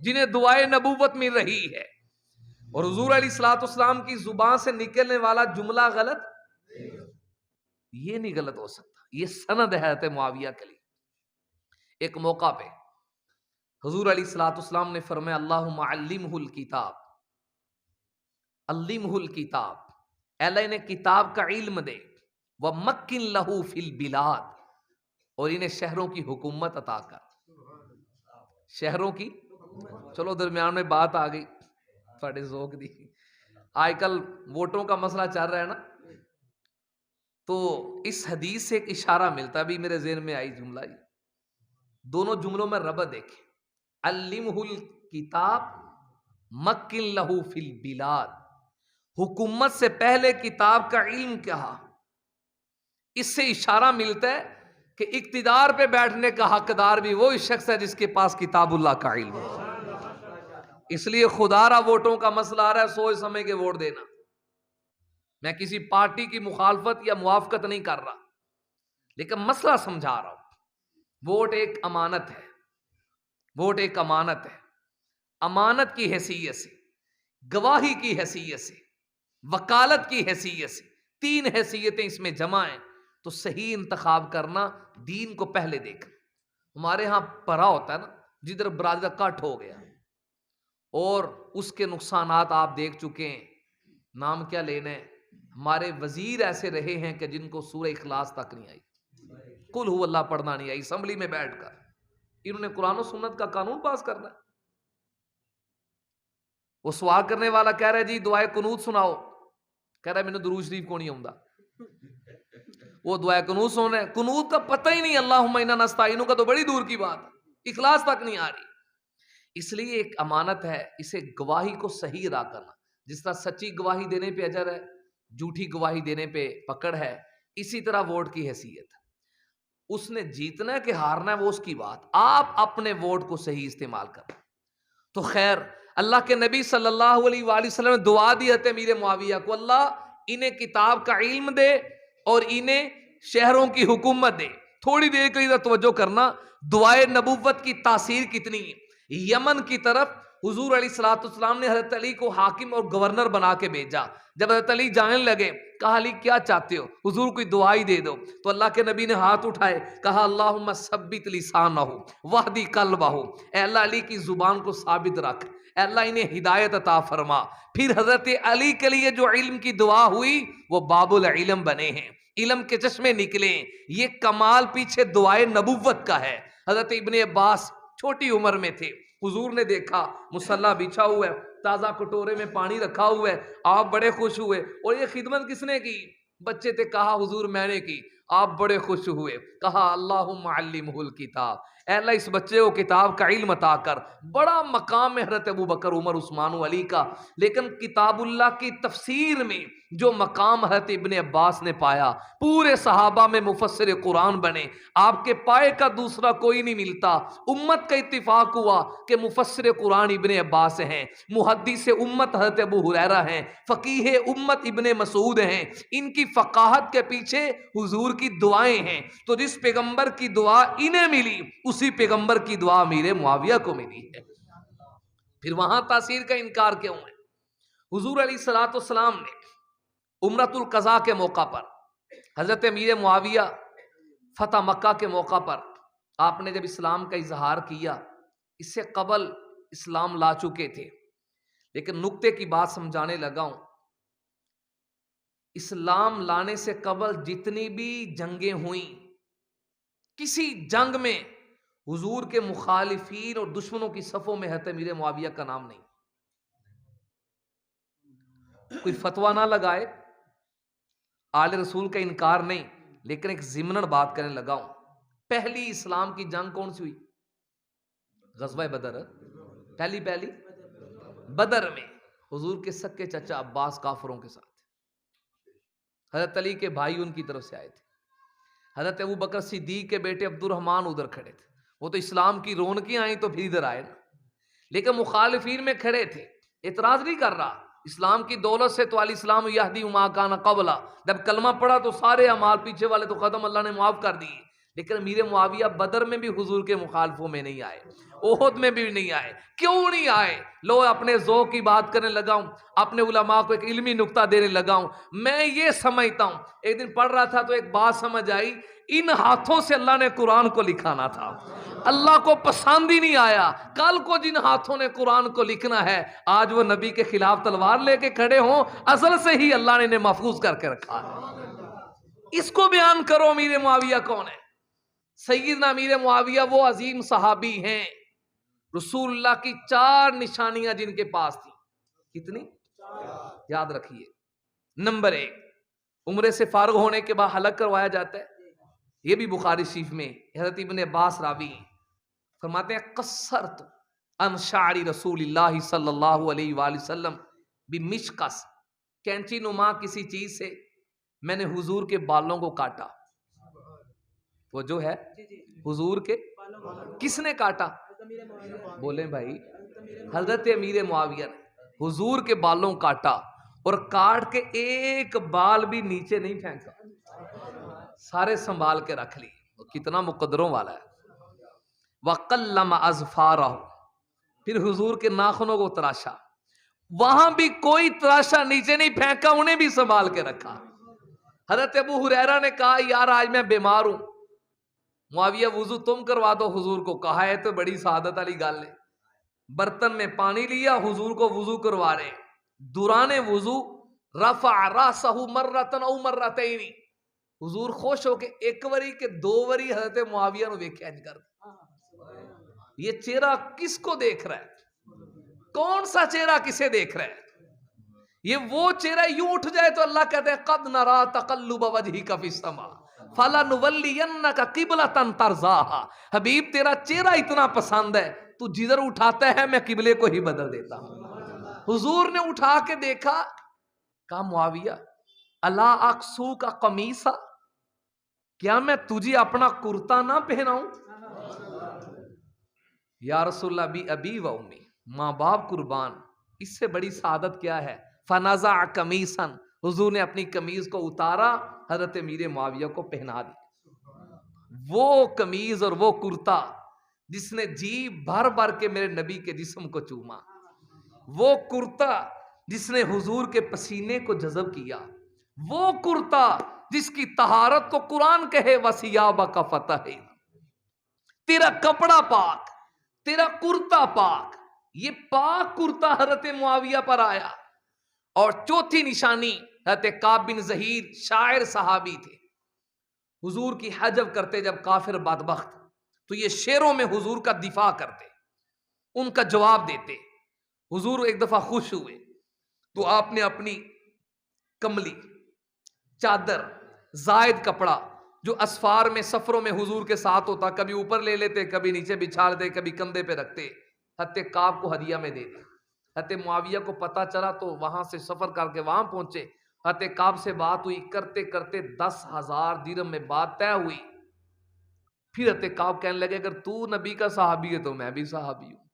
جنہیں دعائے نبوت مل رہی ہے. اور حضور علیہ الصلوۃ والسلام کی زبان سے نکلنے والا جملہ غلط یہ نہیں غلط ہو سکتا. یہ سند ہے حضرت معاویہ کے لیے. ایک موقع پہ حضور علیہ الصلوۃ والسلام نے فرمایا اللہم علمہ الکتاب، علمہ الکتاب، اے اللہ انہیں کتاب کا علم دے، ومکن لہ فی البلاد، اور انہیں شہروں کی حکومت عطا کر. شہروں کی، چلو درمیان میں بات آ گئی تھوڑے ذوق دی. آج کل ووٹوں کا مسئلہ چل رہا ہے نا، تو اس حدیث سے ایک اشارہ ملتا ہے. بھی میرے ذہن میں آئی جملہ، دونوں جملوں میں ربط دیکھیں. علمہ الکتاب، مکن لہ فی البلاد، حکومت سے پہلے کتاب کا علم کہا. اس سے اشارہ ملتا ہے کہ اقتدار پہ بیٹھنے کا حقدار بھی وہی شخص ہے جس کے پاس کتاب اللہ کا علم ہے. اس لیے خدا را ووٹوں کا مسئلہ آ رہا ہے، سوچ سمجھ کے ووٹ دینا. میں کسی پارٹی کی مخالفت یا موافقت نہیں کر رہا، لیکن مسئلہ سمجھا رہا ہوں. ووٹ ایک امانت ہے، ووٹ ایک امانت ہے. امانت کی حیثیت سے، گواہی کی حیثیت سے، وکالت کی حیثیت سے، تین حیثیتیں اس میں جمع ہیں. تو صحیح انتخاب کرنا، دین کو پہلے دیکھنا. ہمارے ہاں پرا ہوتا ہے نا، جدھر برادری کا کٹ ہو گیا اور اس کے نقصانات آپ دیکھ چکے ہیں. نام کیا لینا ہے، ہمارے وزیر ایسے رہے ہیں کہ جن کو سورہ اخلاص تک نہیں آئی، قل ہو اللہ پڑھنا نہیں آئی. اسمبلی میں بیٹھ کر انہوں نے قرآن و سنت کا قانون پاس کرنا ہے. وہ سوال کرنے والا کہہ رہا ہے جی دعائے قنوت سناؤ، کہہ رہا ہے میں نے درود شریف کو نہیں آؤں. وہ دعائے قنوت سن رہے ہیں، قنوت کا پتہ ہی نہیں، اللہم انا نستعینک کا تو بڑی دور کی بات، اخلاص تک نہیں آ رہی. اس لیے ایک امانت ہے، اسے گواہی کو صحیح ادا کرنا. جس طرح سچی گواہی دینے پہ اجر ہے، جھوٹی گواہی دینے پہ پکڑ ہے، اسی طرح ووٹ کی حیثیت. اس نے جیتنا ہے کہ ہارنا ہے وہ اس کی بات، آپ اپنے ووٹ کو صحیح استعمال کریں. تو خیر اللہ کے نبی صلی اللہ علیہ وآلہ وسلم نے دعا دی ہے امیر معاویہ کو، اللہ انہیں کتاب کا علم دے اور انہیں شہروں کی حکومت دے. تھوڑی دیر کے لیے توجہ کرنا، دعائے نبوت کی تاثیر کتنی ہے. یمن کی طرف حضور علیہ الصلوۃ والسلام نے حضرت علی کو حاکم اور گورنر بنا کے بھیجا. جب حضرت علی جانے لگے کہا علی کیا چاہتے ہو، حضور کوئی دعائی دے دو. تو اللہ کے نبی نے ہاتھ اٹھائے، کہا اللہم ثبت لسانہ واہدی قلبہ، اے اللہ علی کی زبان کو ثابت رکھ، اے اللہ انہیں ہدایت عطا فرما. پھر حضرت علی کے لیے جو علم کی دعا ہوئی وہ باب العلم بنے ہیں، علم کے چشمے نکلے. یہ کمال پیچھے دعائے نبوت کا ہے. حضرت ابن عباس چھوٹی عمر میں تھے، حضور نے دیکھا مصلی بچھا ہوا ہے، تازہ کٹورے میں پانی رکھا ہوا ہے، آپ بڑے خوش ہوئے. اور یہ خدمت کس نے کی؟ بچے تھے. کہا حضور میں نے کی. آپ بڑے خوش ہوئے، کہا اللہم علمہ الکتاب، اے اللہ اس بچے کو کتاب کا علم عطا کر. بڑا مقام ہے حضرت ابو بکر عمر عثمان و علی کا، لیکن کتاب اللہ کی تفسیر میں جو مقام حضرت ابن عباس نے پایا، پورے صحابہ میں مفسر قرآن بنے، آپ کے پائے کا دوسرا کوئی نہیں ملتا. امت کا اتفاق ہوا کہ مفسر قرآن ابن عباس ہیں، محدث امت حضرت ابو ہریرہ ہیں، فقیہ امت ابن مسعود ہیں. ان کی فقاہت کے پیچھے حضور کی دعائیں ہیں. تو جس پیغمبر کی دعا انہیں ملی، اسی پیغمبر کی دعا امیر معاویہ کو ملی ہے. پھر وہاں تاثیر کا انکار کیوں ہے؟ حضور علیہ الصلوۃ والسلام نے عمرۃ القضاء کے موقع پر، حضرت امیر معاویہ فتح مکہ کے موقع پر آپ نے جب اسلام کا اظہار کیا، اس سے قبل اسلام لا چکے تھے، لیکن نقطے کی بات سمجھانے لگا ہوں. اسلام لانے سے قبل جتنی بھی جنگیں ہوئیں، کسی جنگ میں حضور کے مخالفین اور دشمنوں کی صفوں میں حضرت امیر معاویہ کا نام نہیں. کوئی فتویٰ نہ لگائے، آل رسول کا انکار نہیں، لیکن ایک ضمناً بات کرنے لگا ہوں. پہلی اسلام کی جنگ کون سی ہوئی؟ غزوہ بدر. پہلی بدر میں حضور کے سکے چچا عباس کافروں کے ساتھ، حضرت علی کے بھائی ان کی طرف سے آئے تھے، حضرت ابو بکر صدیق کے بیٹے عبد الرحمن ادھر کھڑے تھے. وہ تو اسلام کی رونقیں آئیں تو پھر ادھر آئے نا، لیکن مخالفین میں کھڑے تھے. اعتراض نہیں کر رہا، اسلام کی دولت سے تو علی اسلام یہدی ما کان قبلا، جب کلمہ پڑھا تو سارے اعمال پیچھے والے تو ختم، اللہ نے معاف کر دیے. لیکن امیر معاویہ بدر میں بھی حضور کے مخالفوں میں نہیں آئے، احد میں بھی نہیں آئے. کیوں نہیں آئے؟ لو اپنے ذوق کی بات کرنے لگا ہوں، اپنے علماء کو ایک علمی نقطہ دینے لگا ہوں. میں یہ سمجھتا ہوں، ایک دن پڑھ رہا تھا تو ایک بات سمجھ آئی، ان ہاتھوں سے اللہ نے قرآن کو لکھانا تھا، اللہ کو پسند ہی نہیں آیا. کل کو جن ہاتھوں نے قرآن کو لکھنا ہے، آج وہ نبی کے خلاف تلوار لے کے کھڑے ہوں، اصل سے ہی اللہ نے انہیں محفوظ کر کے رکھا ہے. اس کو بیان کرو. امیر معاویہ کون ہے؟ سیدنا امیر معاویہ وہ عظیم صحابی ہیں، رسول اللہ کی 4 نشانیاں جن کے پاس تھیں. کتنی؟ یاد رکھیے. نمبر 1، عمرے سے فارغ ہونے کے بعد حلق کروایا جاتا ہے. یہ بھی بخاری شریف میں حضرت ابن عباس راوی ہیں، فرماتے ہیں قصرت عن شعر رسول اللہ صلی اللہ علیہ وآلہ وسلم بمشقص، کینچی نما کسی چیز سے میں نے حضور کے بالوں کو کاٹا. وہ جو ہے حضور کے، کس نے کاٹا؟ بولیں بھائی. حضرت امیر معاویہ نے حضور کے بالوں کاٹا، اور کاٹ کے ایک بال بھی نیچے نہیں پھینکا، سارے سنبھال کے رکھ لی. کتنا مقدروں والا ہے. وَقَلَّمَ أَظْفَارَهُ، پھر حضور کے ناخنوں کو تراشا، وہاں بھی کوئی تراشا نیچے نہیں پھینکا، انہیں بھی سنبھال کے رکھا. حضرت ابو ہریرہ نے کہا یار آج میں بیمار ہوں، معاویہ وضو تم کروا دو. حضور کو کہا ہے تو بڑی سعادت والی گل ہے. برتن میں پانی لیا، حضور کو وضو کروا رہے. دوران وضو رفع راسہ مرتن او مرتین، حضور خوش ہو کے ایک وری کے 2 وری حضرت معاویہ نو دیکھا نہیں کرتے. یہ چہرہ کس کو دیکھ رہا ہے؟ کون سا چہرہ کسے دیکھ رہا ہے؟ یہ وہ چہرہ یوں اٹھ جائے تو اللہ کہتے ہیں قد نرا تقلب وجہک فی السماء فلنولینک قبلۃ ترضاھا. حبیب تیرا چہرہ اتنا پسند ہے، تو جدھر اٹھاتا ہے میں قبلے کو ہی بدل دیتا ہوں. حضور نے اٹھا کے دیکھا، کہا معاویہ الا اکسوک قمیصا، کیا میں تجھے اپنا کرتا نہ پہناؤں؟ یا رسول اللہ بھی ابی و امی، ماں باپ قربان، اس سے بڑی سعادت کیا ہے؟ فنزع قمیصا، حضور نے اپنی قمیض کو اتارا، حضرت امیر معاویہ کو پہنا دی. وہ قمیض اور وہ کرتا جس نے جی بھر بھر کے میرے نبی کے جسم کو چوما، وہ کرتا جس نے حضور کے پسینے کو جذب کیا، وہ کرتا جس کی طہارت کو قرآن کہے وَثِيَابَكَ فَطَهِّرْ، تیرا کپڑا پاک، تیرا کرتا پاک. یہ پاک کرتا حضرت معاویہ پر آیا. اور چوتھی نشانی حضرت کعب بن زہیر، شاعر صحابی تھے، حضور کی حجب کرتے جب کافر بدبخت، تو یہ شعروں میں حضور کا دفاع کرتے، ان کا جواب دیتے. حضور ایک دفعہ خوش ہوئے تو آپ نے اپنی کملی، چادر، زائد کپڑا جو اسفار میں سفروں میں حضور کے ساتھ ہوتا، کبھی اوپر لے لیتے، کبھی نیچے بچھا لیتے، کبھی کندھے پہ رکھتے، حضرت کعب کو ہدیہ میں دے دیا۔ حضرت معاویہ کو پتہ چلا تو وہاں سے سفر کر کے وہاں پہنچے، حضرت کعب سے بات ہوئی، کرتے کرتے 10,000 درہم میں بات طے ہوئی۔ پھر حضرت کعب کہنے لگے اگر تو نبی کا صحابی ہے تو میں بھی صحابی ہوں،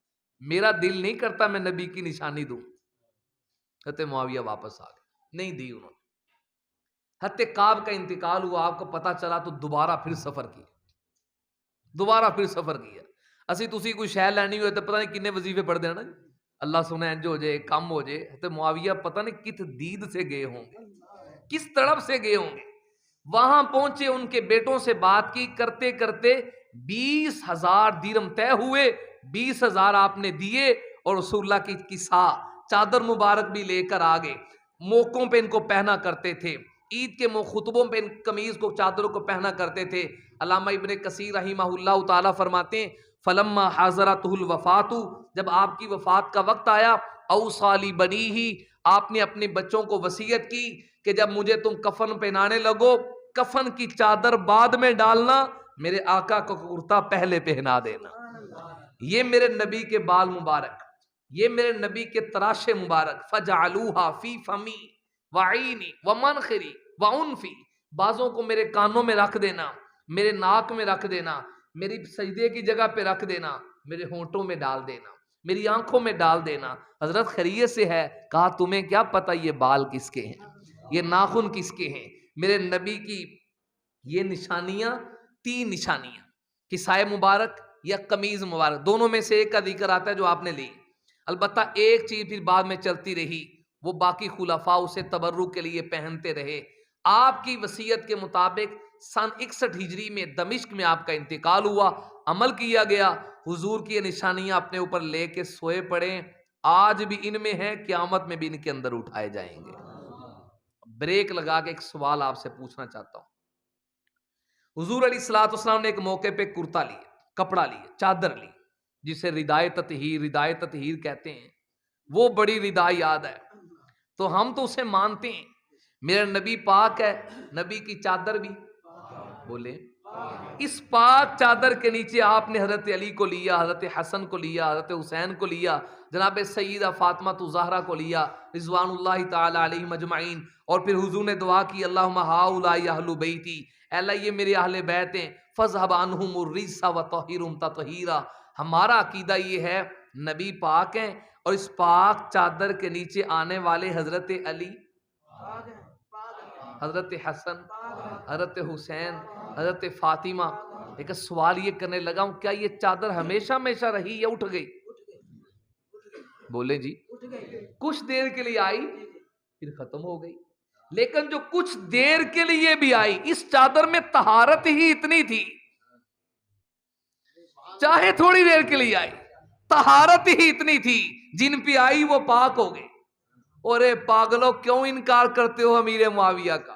میرا دل نہیں کرتا میں نبی کی نشانی دوں۔ حضرت معاویہ واپس آ گئے، نہیں دی انہوں نے۔ حضرت کعب کا انتقال ہوا، آپ کو پتا چلا تو دوبارہ پھر سفر کیا، دوبارہ پھر سفر کیا۔ اسی تسی کوئی شے لینی ہوئے تو پتہ نہیں کنے وظیفے پڑھ دینا جی، اللہ سنے انج ہو جائے، کم ہو جائے۔ حضرت معاویہ پتہ نہیں کت دید سے گئے ہوں گے، کس طرف سے گئے ہوں گے۔ وہاں پہنچے، ان کے بیٹوں سے بات کی، کرتے کرتے 20,000 درہم طے ہوئے، 20,000 آپ نے دیے، اور رسول اللہ کی کسا چادر مبارک بھی لے کر آگے۔ موقعوں پہ ان کو پہنا کرتے تھے، عید کے خطبوں پہ ان قمیض کو، چادروں کو پہنا کرتے تھے۔ علامہ ابن کثیر رحمہ اللہ تعالیٰ فرماتے ہیں فلما حضرتہ الوفات، جب آپ کی وفات کا وقت آیا، اوصی لبنیہ، آپ نے اپنے بچوں کو وصیت کی کہ جب مجھے تم کفن پہنانے لگو، کفن کی چادر بعد میں ڈالنا، میرے آقا کو کرتا پہلے پہنا دینا۔ یہ میرے نبی کے بال مبارک، یہ میرے نبی کے تراشے مبارک، فجعلوہا فی فمی وعینی ومنخری وعنفی، بازوں کو میرے کانوں میں رکھ دینا، میرے ناک میں رکھ دینا، میری سجدے کی جگہ پہ رکھ دینا، میرے ہونٹوں میں ڈال دینا، میری آنکھوں میں ڈال دینا۔ حضرت خیریت سے ہے؟ کہا تمہیں کیا پتہ یہ بال کس کے ہیں، یہ ناخن کس کے ہیں؟ میرے نبی کی یہ نشانیاں، 3 نشانیاں، کسائے مبارک یا قمیض مبارک، دونوں میں سے ایک کا ذکر آتا ہے جو آپ نے لی۔ البتہ ایک چیز پھر بعد میں چلتی رہی، وہ باقی خلفاء اسے تبرک کے لیے پہنتے رہے۔ آپ کی وصیت کے مطابق سن 61 ہجری میں دمشق میں آپ کا انتقال ہوا، عمل کیا گیا۔ حضور کی یہ نشانیاں اپنے اوپر لے کے سوئے پڑے، آج بھی ان میں ہے، قیامت میں بھی ان کے اندر اٹھائے جائیں گے۔ بریک لگا کے ایک سوال آپ سے پوچھنا چاہتا ہوں۔ حضور علیہ الصلوۃ والسلام نے ایک موقع پہ کرتا لیا، کپڑا لیا، چادر لی، جسے ردائے تطہیر کہتے ہیں، وہ بڑی ردا یاد ہے، تو ہم تو اسے مانتے ہیں، میرا نبی پاک ہے، نبی کی چادر بھی بولے، اس پاک چادر کے نیچے آپ نے حضرت علی کو لیا، حضرت حسن کو لیا، حضرت حسین کو لیا، جناب سیدہ فاطمہ الزہرا کو لیا رضوان اللہ تعالی علیہم اجمعین، اور پھر حضور نے دعا کی اللہم ہؤلاء اہل بیتی، اے اللہ یہ میرے اہل بیت ہیں، فاذھب عنہم الرجس وطہرھم تطہیرا۔ ہمارا عقیدہ یہ ہے نبی پاک ہیں، اور اس پاک چادر کے نیچے آنے والے حضرت علی، حضرت حسن، حضرت حسین، حضرت فاطمہ۔ لیکن سوال یہ کرنے لگا ہوں، کیا یہ چادر ہمیشہ ہمیشہ رہی یا اٹھ گئی؟ بولے جی، کچھ دیر کے لیے آئی پھر ختم ہو گئی، لیکن جو کچھ دیر کے لیے بھی آئی، اس چادر میں طہارت ہی اتنی تھی، چاہے تھوڑی دیر کے لیے آئی، طہارت ہی اتنی تھی، جن پہ آئی وہ پاک ہو گئے۔ اور اے پاگلو، کیوں انکار کرتے ہو امیر معاویہ کا؟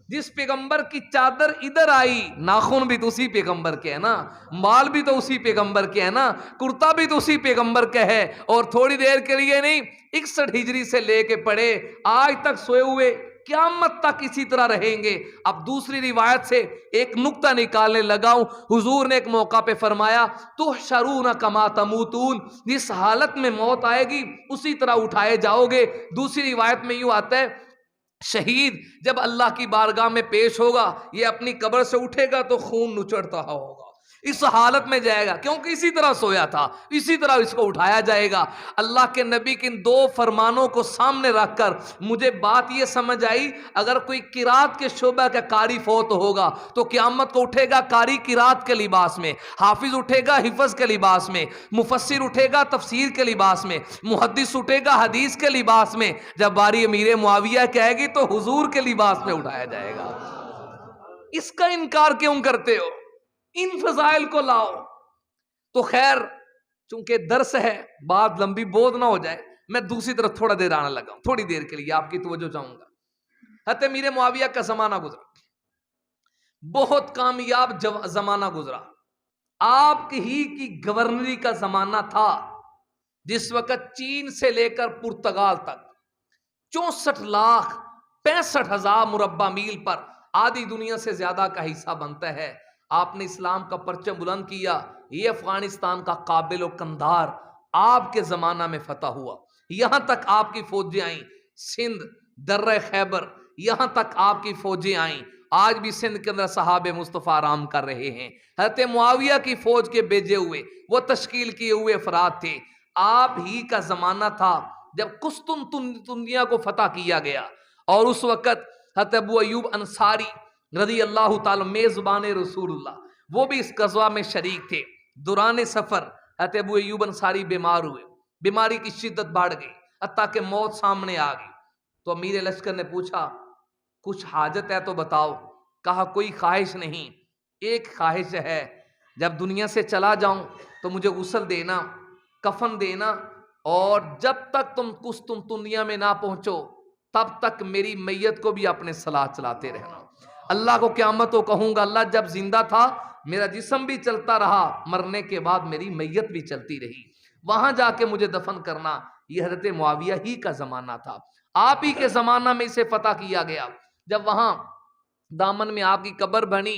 جس پیغمبر کی چادر ادھر آئی، ناخن بھی تو اسی پیغمبر کے ہے نا، مال بھی تو اسی پیغمبر کے ہے نا، کرتا بھی تو اسی پیغمبر کا ہے، اور تھوڑی دیر کے لیے نہیں، 61 ہجری سے لے کے پڑے آج تک سوئے ہوئے، قیامت تک اسی طرح رہیں گے۔ اب دوسری روایت سے ایک نقطہ نکالنے لگا ہوں، حضور نے ایک موقع پہ فرمایا تحشرون کما تموتون، جس حالت میں موت آئے گی اسی طرح اٹھائے جاؤ گے۔ دوسری روایت میں یوں آتا ہے شہید جب اللہ کی بارگاہ میں پیش ہوگا، یہ اپنی قبر سے اٹھے گا تو خون نچڑتا ہوگا، اس حالت میں جائے گا، کیونکہ اسی طرح سویا تھا، اسی طرح اس کو اٹھایا جائے گا۔ اللہ کے نبی کے ان 2 فرمانوں کو سامنے رکھ کر مجھے بات یہ سمجھ آئی، اگر کوئی قرات کے شعبہ کا قاری فوت ہوگا تو قیامت کو اٹھے گا قاری قرات کے لباس میں، حافظ اٹھے گا حفظ کے لباس میں، مفسر اٹھے گا تفسیر کے لباس میں، محدث اٹھے گا حدیث کے لباس میں۔ جب باری امیر معاویہ کہے گی تو حضور کے لباس میں اٹھایا جائے گا۔ اس کا انکار کیوں کرتے ہو؟ ان فضائل کو لاؤ۔ تو خیر، چونکہ درس ہے، بات لمبی بہت نہ ہو جائے، میں دوسری طرف تھوڑا دیر آنے لگا ہوں، تھوڑی دیر کے لیے آپ کی توجہ چاہوں گا۔ حضرت امیر معاویہ کا زمانہ گزرا، بہت کامیاب زمانہ گزرا، آپ ہی کی گورنری کا زمانہ تھا، جس وقت چین سے لے کر پرتگال تک 64,65,000 مربع میل پر آدھی دنیا سے زیادہ کا حصہ بنتا ہے. آپ نے اسلام کا پرچم بلند کیا. یہ افغانستان کا قابل و کندھار آپ کے زمانہ میں فتح ہوا. یہاں تک آپ کی فوجیں آئیں. سندھ، درہ خیبر، یہاں تک آپ کی فوجیں آئیں. آج بھی سندھ کے اندر صحابہ مصطفیٰ آرام کر رہے ہیں. حضرت معاویہ کی فوج کے بھیجے ہوئے وہ تشکیل کیے ہوئے افراد تھے. آپ ہی کا زمانہ تھا جب قسطنطنیہ کو فتح کیا گیا، اور اس وقت حضرت ابو ایوب انصاری رضی اللہ تعالی میزبان رسول اللہ وہ بھی اس غزوہ میں شریک تھے. دوران سفر حضرت ابو ایوب انصاری بیمار ہوئے. بیماری کی شدت بڑھ گئی حتیٰ کہ موت سامنے آ گئی. تو امیر لشکر نے پوچھا کچھ حاجت ہے تو بتاؤ. کہا کوئی خواہش نہیں، ایک خواہش ہے، جب دنیا سے چلا جاؤں تو مجھے غسل دینا، کفن دینا، اور جب تک تم قسطنطنیہ میں نہ پہنچو تب تک میری میت کو بھی اپنے صلاۃ چلاتے رہنا. اللہ کو قیامت کو کہوں گا اللہ جب زندہ تھا میرا جسم بھی چلتا رہا، مرنے کے بعد میری میت بھی چلتی رہی، وہاں جا کے مجھے دفن کرنا. یہ حضرت معاویہ ہی کا زمانہ تھا. آپ ہی کے زمانہ میں اسے فتح کیا گیا. جب وہاں دامن میں آپ کی قبر بنی،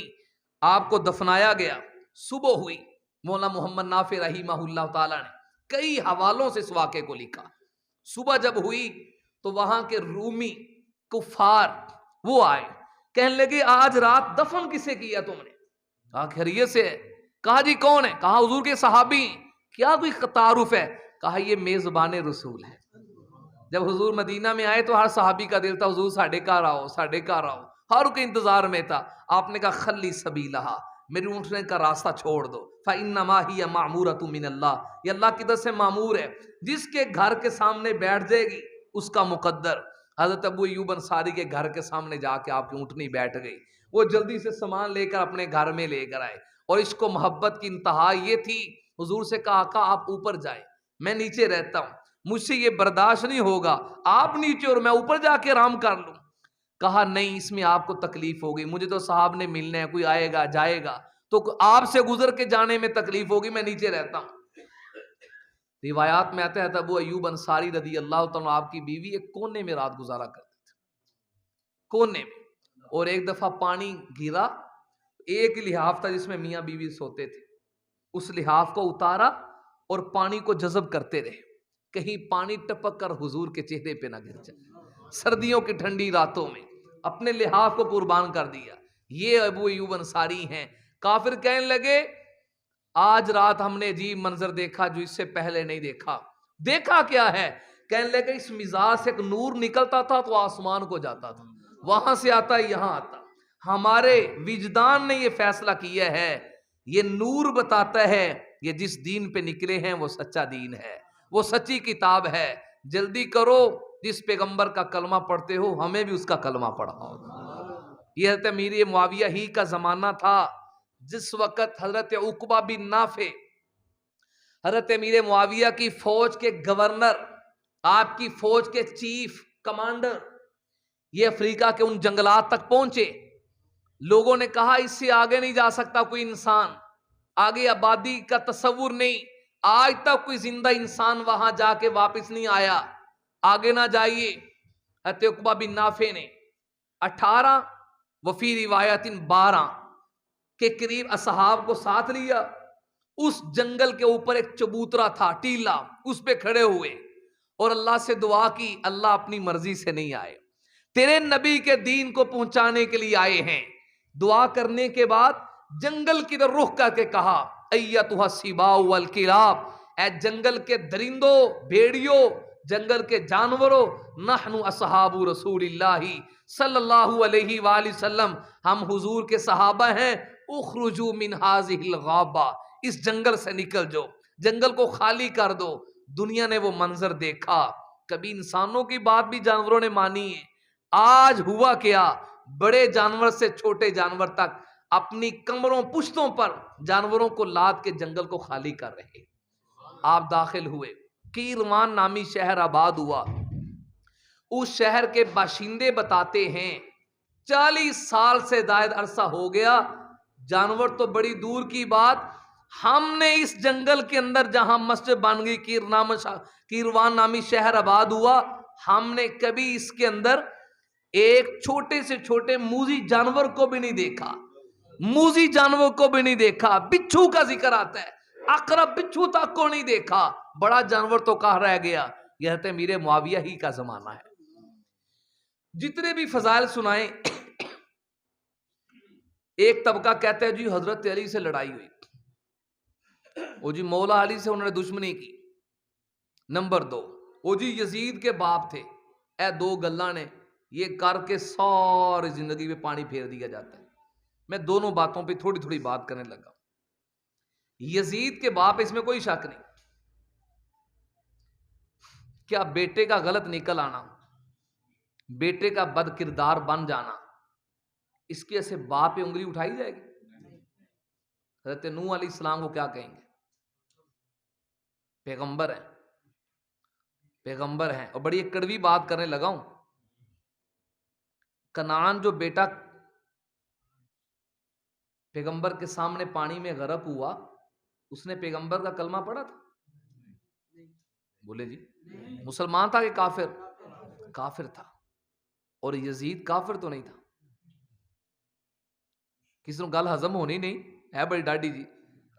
آپ کو دفنایا گیا. صبح ہوئی. مولانا محمد نافع رحمہ اللہ تعالی نے کئی حوالوں سے اس واقعے کو لکھا. صبح جب ہوئی تو وہاں کے رومی کفار وہ آئے، کہنے لگے آج رات دفن کسے کیا تم نے؟ کہا خیریت سے ہے. کہا جی کون ہے؟ کہا حضور کے صحابی. کیا کوئی تعارف ہے؟ کہا یہ میزبان رسول ہے. جب حضور مدینہ میں آئے تو ہر صحابی کا دل تھا حضور ساڈے گھر آؤ، ساڈے گھر آؤ، ہر کے انتظار میں تھا. آپ نے کہا خلی سبیلہا، میری اونٹنے کا راستہ چھوڑ دو. فَإِنَّمَا هِيَ مَعْمُورَةٌ مِّنَ اللَّهِ، یہ اللہ کی طرف سے معمور ہے. جس کے گھر کے سامنے بیٹھ جائے گی اس کا مقدر. حضرت ابو ایوب انصاری کے گھر کے سامنے جا کے آپ کی اونٹنی بیٹھ گئی. وہ جلدی سے سامان لے کر اپنے گھر میں لے کر آئے، اور اس کو محبت کی انتہا یہ تھی. حضور سے کہا آقا آپ اوپر جائیں، میں نیچے رہتا ہوں، مجھ سے یہ برداشت نہیں ہوگا آپ نیچے اور میں اوپر جا کے آرام کر لوں. کہا نہیں اس میں آپ کو تکلیف ہوگی، مجھے تو صاحب نے ملنے ہیں، کوئی آئے گا جائے گا تو آپ سے گزر کے جانے میں تکلیف ہوگی، میں نیچے رہتا ہوں. روایات میں آتا ہے ابو ایوب انصاری رضی اللہ تعالیٰ آپ کی بیوی ایک کونے میں رات گزارا کرتے تھے، کونے میں. اور ایک دفعہ پانی گرا، ایک لحاف تھا جس میں میاں بیوی سوتے تھے، اس لحاف کو اتارا اور پانی کو جذب کرتے رہے، کہیں پانی ٹپک کر حضور کے چہرے پہ نہ گر جائے. سردیوں کی ٹھنڈی راتوں میں اپنے لحاف کو قربان کر دیا. یہ ابو ایوب انصاری ہیں. کافر کہنے لگے آج رات ہم نے عجیب منظر دیکھا جو اس سے پہلے نہیں دیکھا. دیکھا کیا ہے؟ کہنے لگے اس مزاج سے ایک نور نکلتا تھا تو آسمان کو جاتا تھا، وہاں سے آتا یہاں آتا. ہمارے وجدان نے یہ فیصلہ کیا ہے، یہ نور بتاتا ہے یہ جس دین پہ نکلے ہیں وہ سچا دین ہے، وہ سچی کتاب ہے. جلدی کرو، جس پیغمبر کا کلمہ پڑھتے ہو ہمیں بھی اس کا کلمہ پڑھاؤ. یہ حضرت امیر معاویہ ہی کا زمانہ تھا جس وقت حضرت عقبہ بن نافع حضرت امیر معاویہ کی فوج کے گورنر، آپ کی فوج کے چیف کمانڈر، یہ افریقہ کے ان جنگلات تک پہنچے. لوگوں نے کہا اس سے آگے نہیں جا سکتا کوئی انسان، آگے آبادی کا تصور نہیں. آج تک کوئی زندہ انسان وہاں جا کے واپس نہیں آیا، آگے نہ جائیے. حضرت عقبہ بن نافع نے 18 وفی روایت 12 کے قریب اصحاب کو ساتھ لیا. اس جنگل کے اوپر ایک چبوترا تھا، ٹیلا، اس پہ کھڑے ہوئے اور اللہ سے دعا کی اللہ اپنی مرضی سے نہیں آئے، تیرے نبی کے دین کو پہنچانے کے لیے آئے ہیں. دعا کرنے کے بعد جنگل کی طرف رخ کر کے کہا ایتھا السباع والکلاب، اے جنگل کے درندوں، بھیڑیوں، جنگل کے جانوروں، نحن اصحاب رسول اللہ صلی اللہ علیہ وآلہ وسلم، ہم حضور کے صحابہ ہیں. اخرجوا من هذه الغابہ، اس جنگل سے نکل جاؤ، جنگل کو خالی کر دو. دنیا نے وہ منظر دیکھا، کبھی انسانوں کی بات بھی جانوروں نے مانی ہے. آج ہوا کیا، بڑے جانور سے چھوٹے جانور تک اپنی کمروں پشتوں پر جانوروں کو لاد کے جنگل کو خالی کر رہے. آپ داخل ہوئے، کیروان نامی شہر آباد ہوا. اس شہر کے باشندے بتاتے ہیں 40 سال سے زائد عرصہ ہو گیا، جانور تو بڑی دور کی بات، ہم نے اس جنگل کے اندر جہاں مسجد بن گئی کیروان نامی شہر آباد ہوا، ہم نے کبھی اس کے اندر ایک چھوٹے سے چھوٹے موذی جانور کو بھی نہیں دیکھا، موذی جانور کو بھی نہیں دیکھا، بچھو کا ذکر آتا ہے، عقرب بچھو تک کو نہیں دیکھا، بڑا جانور تو کہاں رہ گیا؟ یہ حضرت امیر معاویہ ہی کا زمانہ ہے۔ جتنے بھی فضائل سنائیں، ایک طبقہ کہتا ہے جی حضرت علی سے لڑائی ہوئی، وہ جی مولا علی سے انہوں نے دشمنی کی۔ نمبر 2، وہ جی یزید کے باپ تھے، اے دو گلاں نے یہ کر کے ساری زندگی میں پانی پھیر دیا جاتا ہے۔ میں دونوں باتوں پہ تھوڑی تھوڑی بات کرنے لگا۔ یزید کے باپ، اس میں کوئی شک نہیں، کیا بیٹے کا غلط نکل آنا، بیٹے کا بد کردار بن جانا، اس کی ایسے باپ پہ انگلی اٹھائی جائے گی؟ حضرت نوح علیہ السلام کو کیا کہیں گے؟ پیغمبر ہیں، پیغمبر ہیں۔ اور بڑی ایک کڑوی بات کرنے لگا ہوں، کنعان جو بیٹا پیغمبر کے سامنے پانی میں غرق ہوا، اس نے پیغمبر کا کلمہ پڑھا تھا؟ بولے جی، مسلمان تھا کہ کافر؟ کافر تھا۔ اور یزید کافر تو نہیں تھا؟ کسی نے گل ہضم ہونی نہیں ہے بڑی ڈاڈی جی،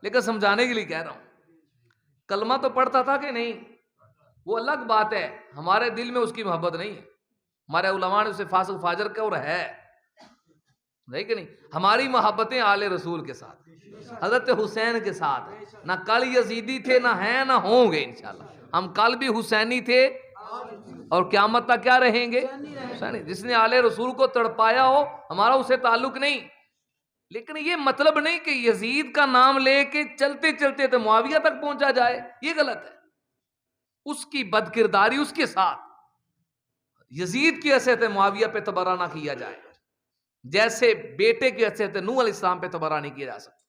لیکن سمجھانے کے لیے کہہ رہا ہوں، کلمہ تو پڑھتا تھا کہ نہیں؟ وہ الگ بات ہے، ہمارے دل میں اس کی محبت نہیں ہے، ہمارے علماء نے اسے فاسق فاجر کا اور ہے نہیں کہ نہیں؟ ہماری محبتیں آل رسول کے ساتھ، حضرت حسین کے ساتھ، نہ کل یزیدی تھے نہ ہیں نہ ہوں گے انشاءاللہ، ہم کل بھی حسینی تھے اور قیامت تک کیا رہیں گے؟ حسینی۔ جس نے آل رسول کو تڑپایا ہو ہمارا اسے تعلق نہیں، لیکن یہ مطلب نہیں کہ یزید کا نام لے کے چلتے چلتے تو معاویہ تک پہنچا جائے، یہ غلط ہے۔ اس کی بد کرداری اس کے ساتھ، یزید کی حیثیت معاویہ پہ تبرہ نہ کیا جائے، جیسے بیٹے کی حیثیت نوح علیہ السلام پہ تبرہ نہیں کیا جا سکتا۔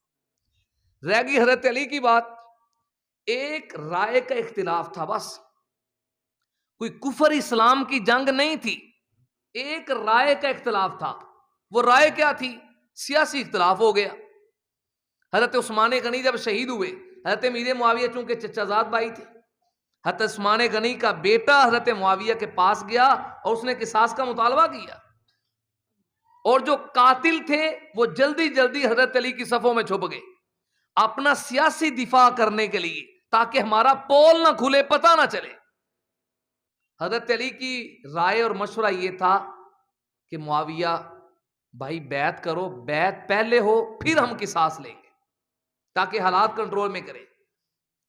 رہ گئی حضرت علی کی بات، ایک رائے کا اختلاف تھا بس، کوئی کفر اسلام کی جنگ نہیں تھی، ایک رائے کا اختلاف تھا۔ وہ رائے کیا تھی؟ سیاسی اختلاف ہو گیا۔ حضرت عثمان غنی جب شہید ہوئے، حضرت امیر معاویہ چونکہ چچا زاد بھائی تھے، حضرت عثمان غنی کا بیٹا حضرت معاویہ کے پاس گیا اور اس نے قصاص کا مطالبہ کیا، اور جو قاتل تھے وہ جلدی جلدی حضرت علی کی صفوں میں چھپ گئے اپنا سیاسی دفاع کرنے کے لیے، تاکہ ہمارا پول نہ کھلے، پتہ نہ چلے۔ حضرت علی کی رائے اور مشورہ یہ تھا کہ معاویہ بھائی بیعت کرو، بیعت پہلے ہو پھر ہم قصاص لیں گے، تاکہ حالات کنٹرول میں کریں۔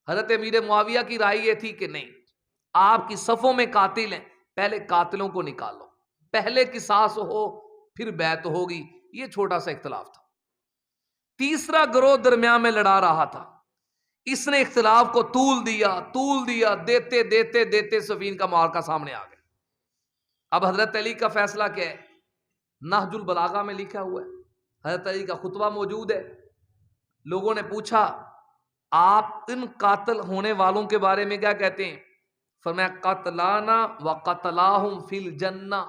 حضرت امیر معاویہ کی رائے یہ تھی کہ نہیں، آپ کی صفوں میں قاتل ہیں، پہلے قاتلوں کو نکالو، پہلے قصاص ہو پھر بیعت ہوگی۔ یہ چھوٹا سا اختلاف تھا۔ تیسرا گروہ درمیان میں لڑا رہا تھا، اس نے اختلاف کو طول دیا، دیتے دیتے دیتے صفین کا معرکہ سامنے آ گیا۔ اب حضرت علی کا فیصلہ کیا ہے؟ نہج البلاغہ میں لکھا ہوا ہے، حضرت علی کا خطبہ موجود ہے۔ لوگوں نے پوچھا آپ ان قاتل ہونے والوں کے بارے میں کیا کہتے ہیں؟ فرمایا قتلانا وقتلاہم فی الجنہ،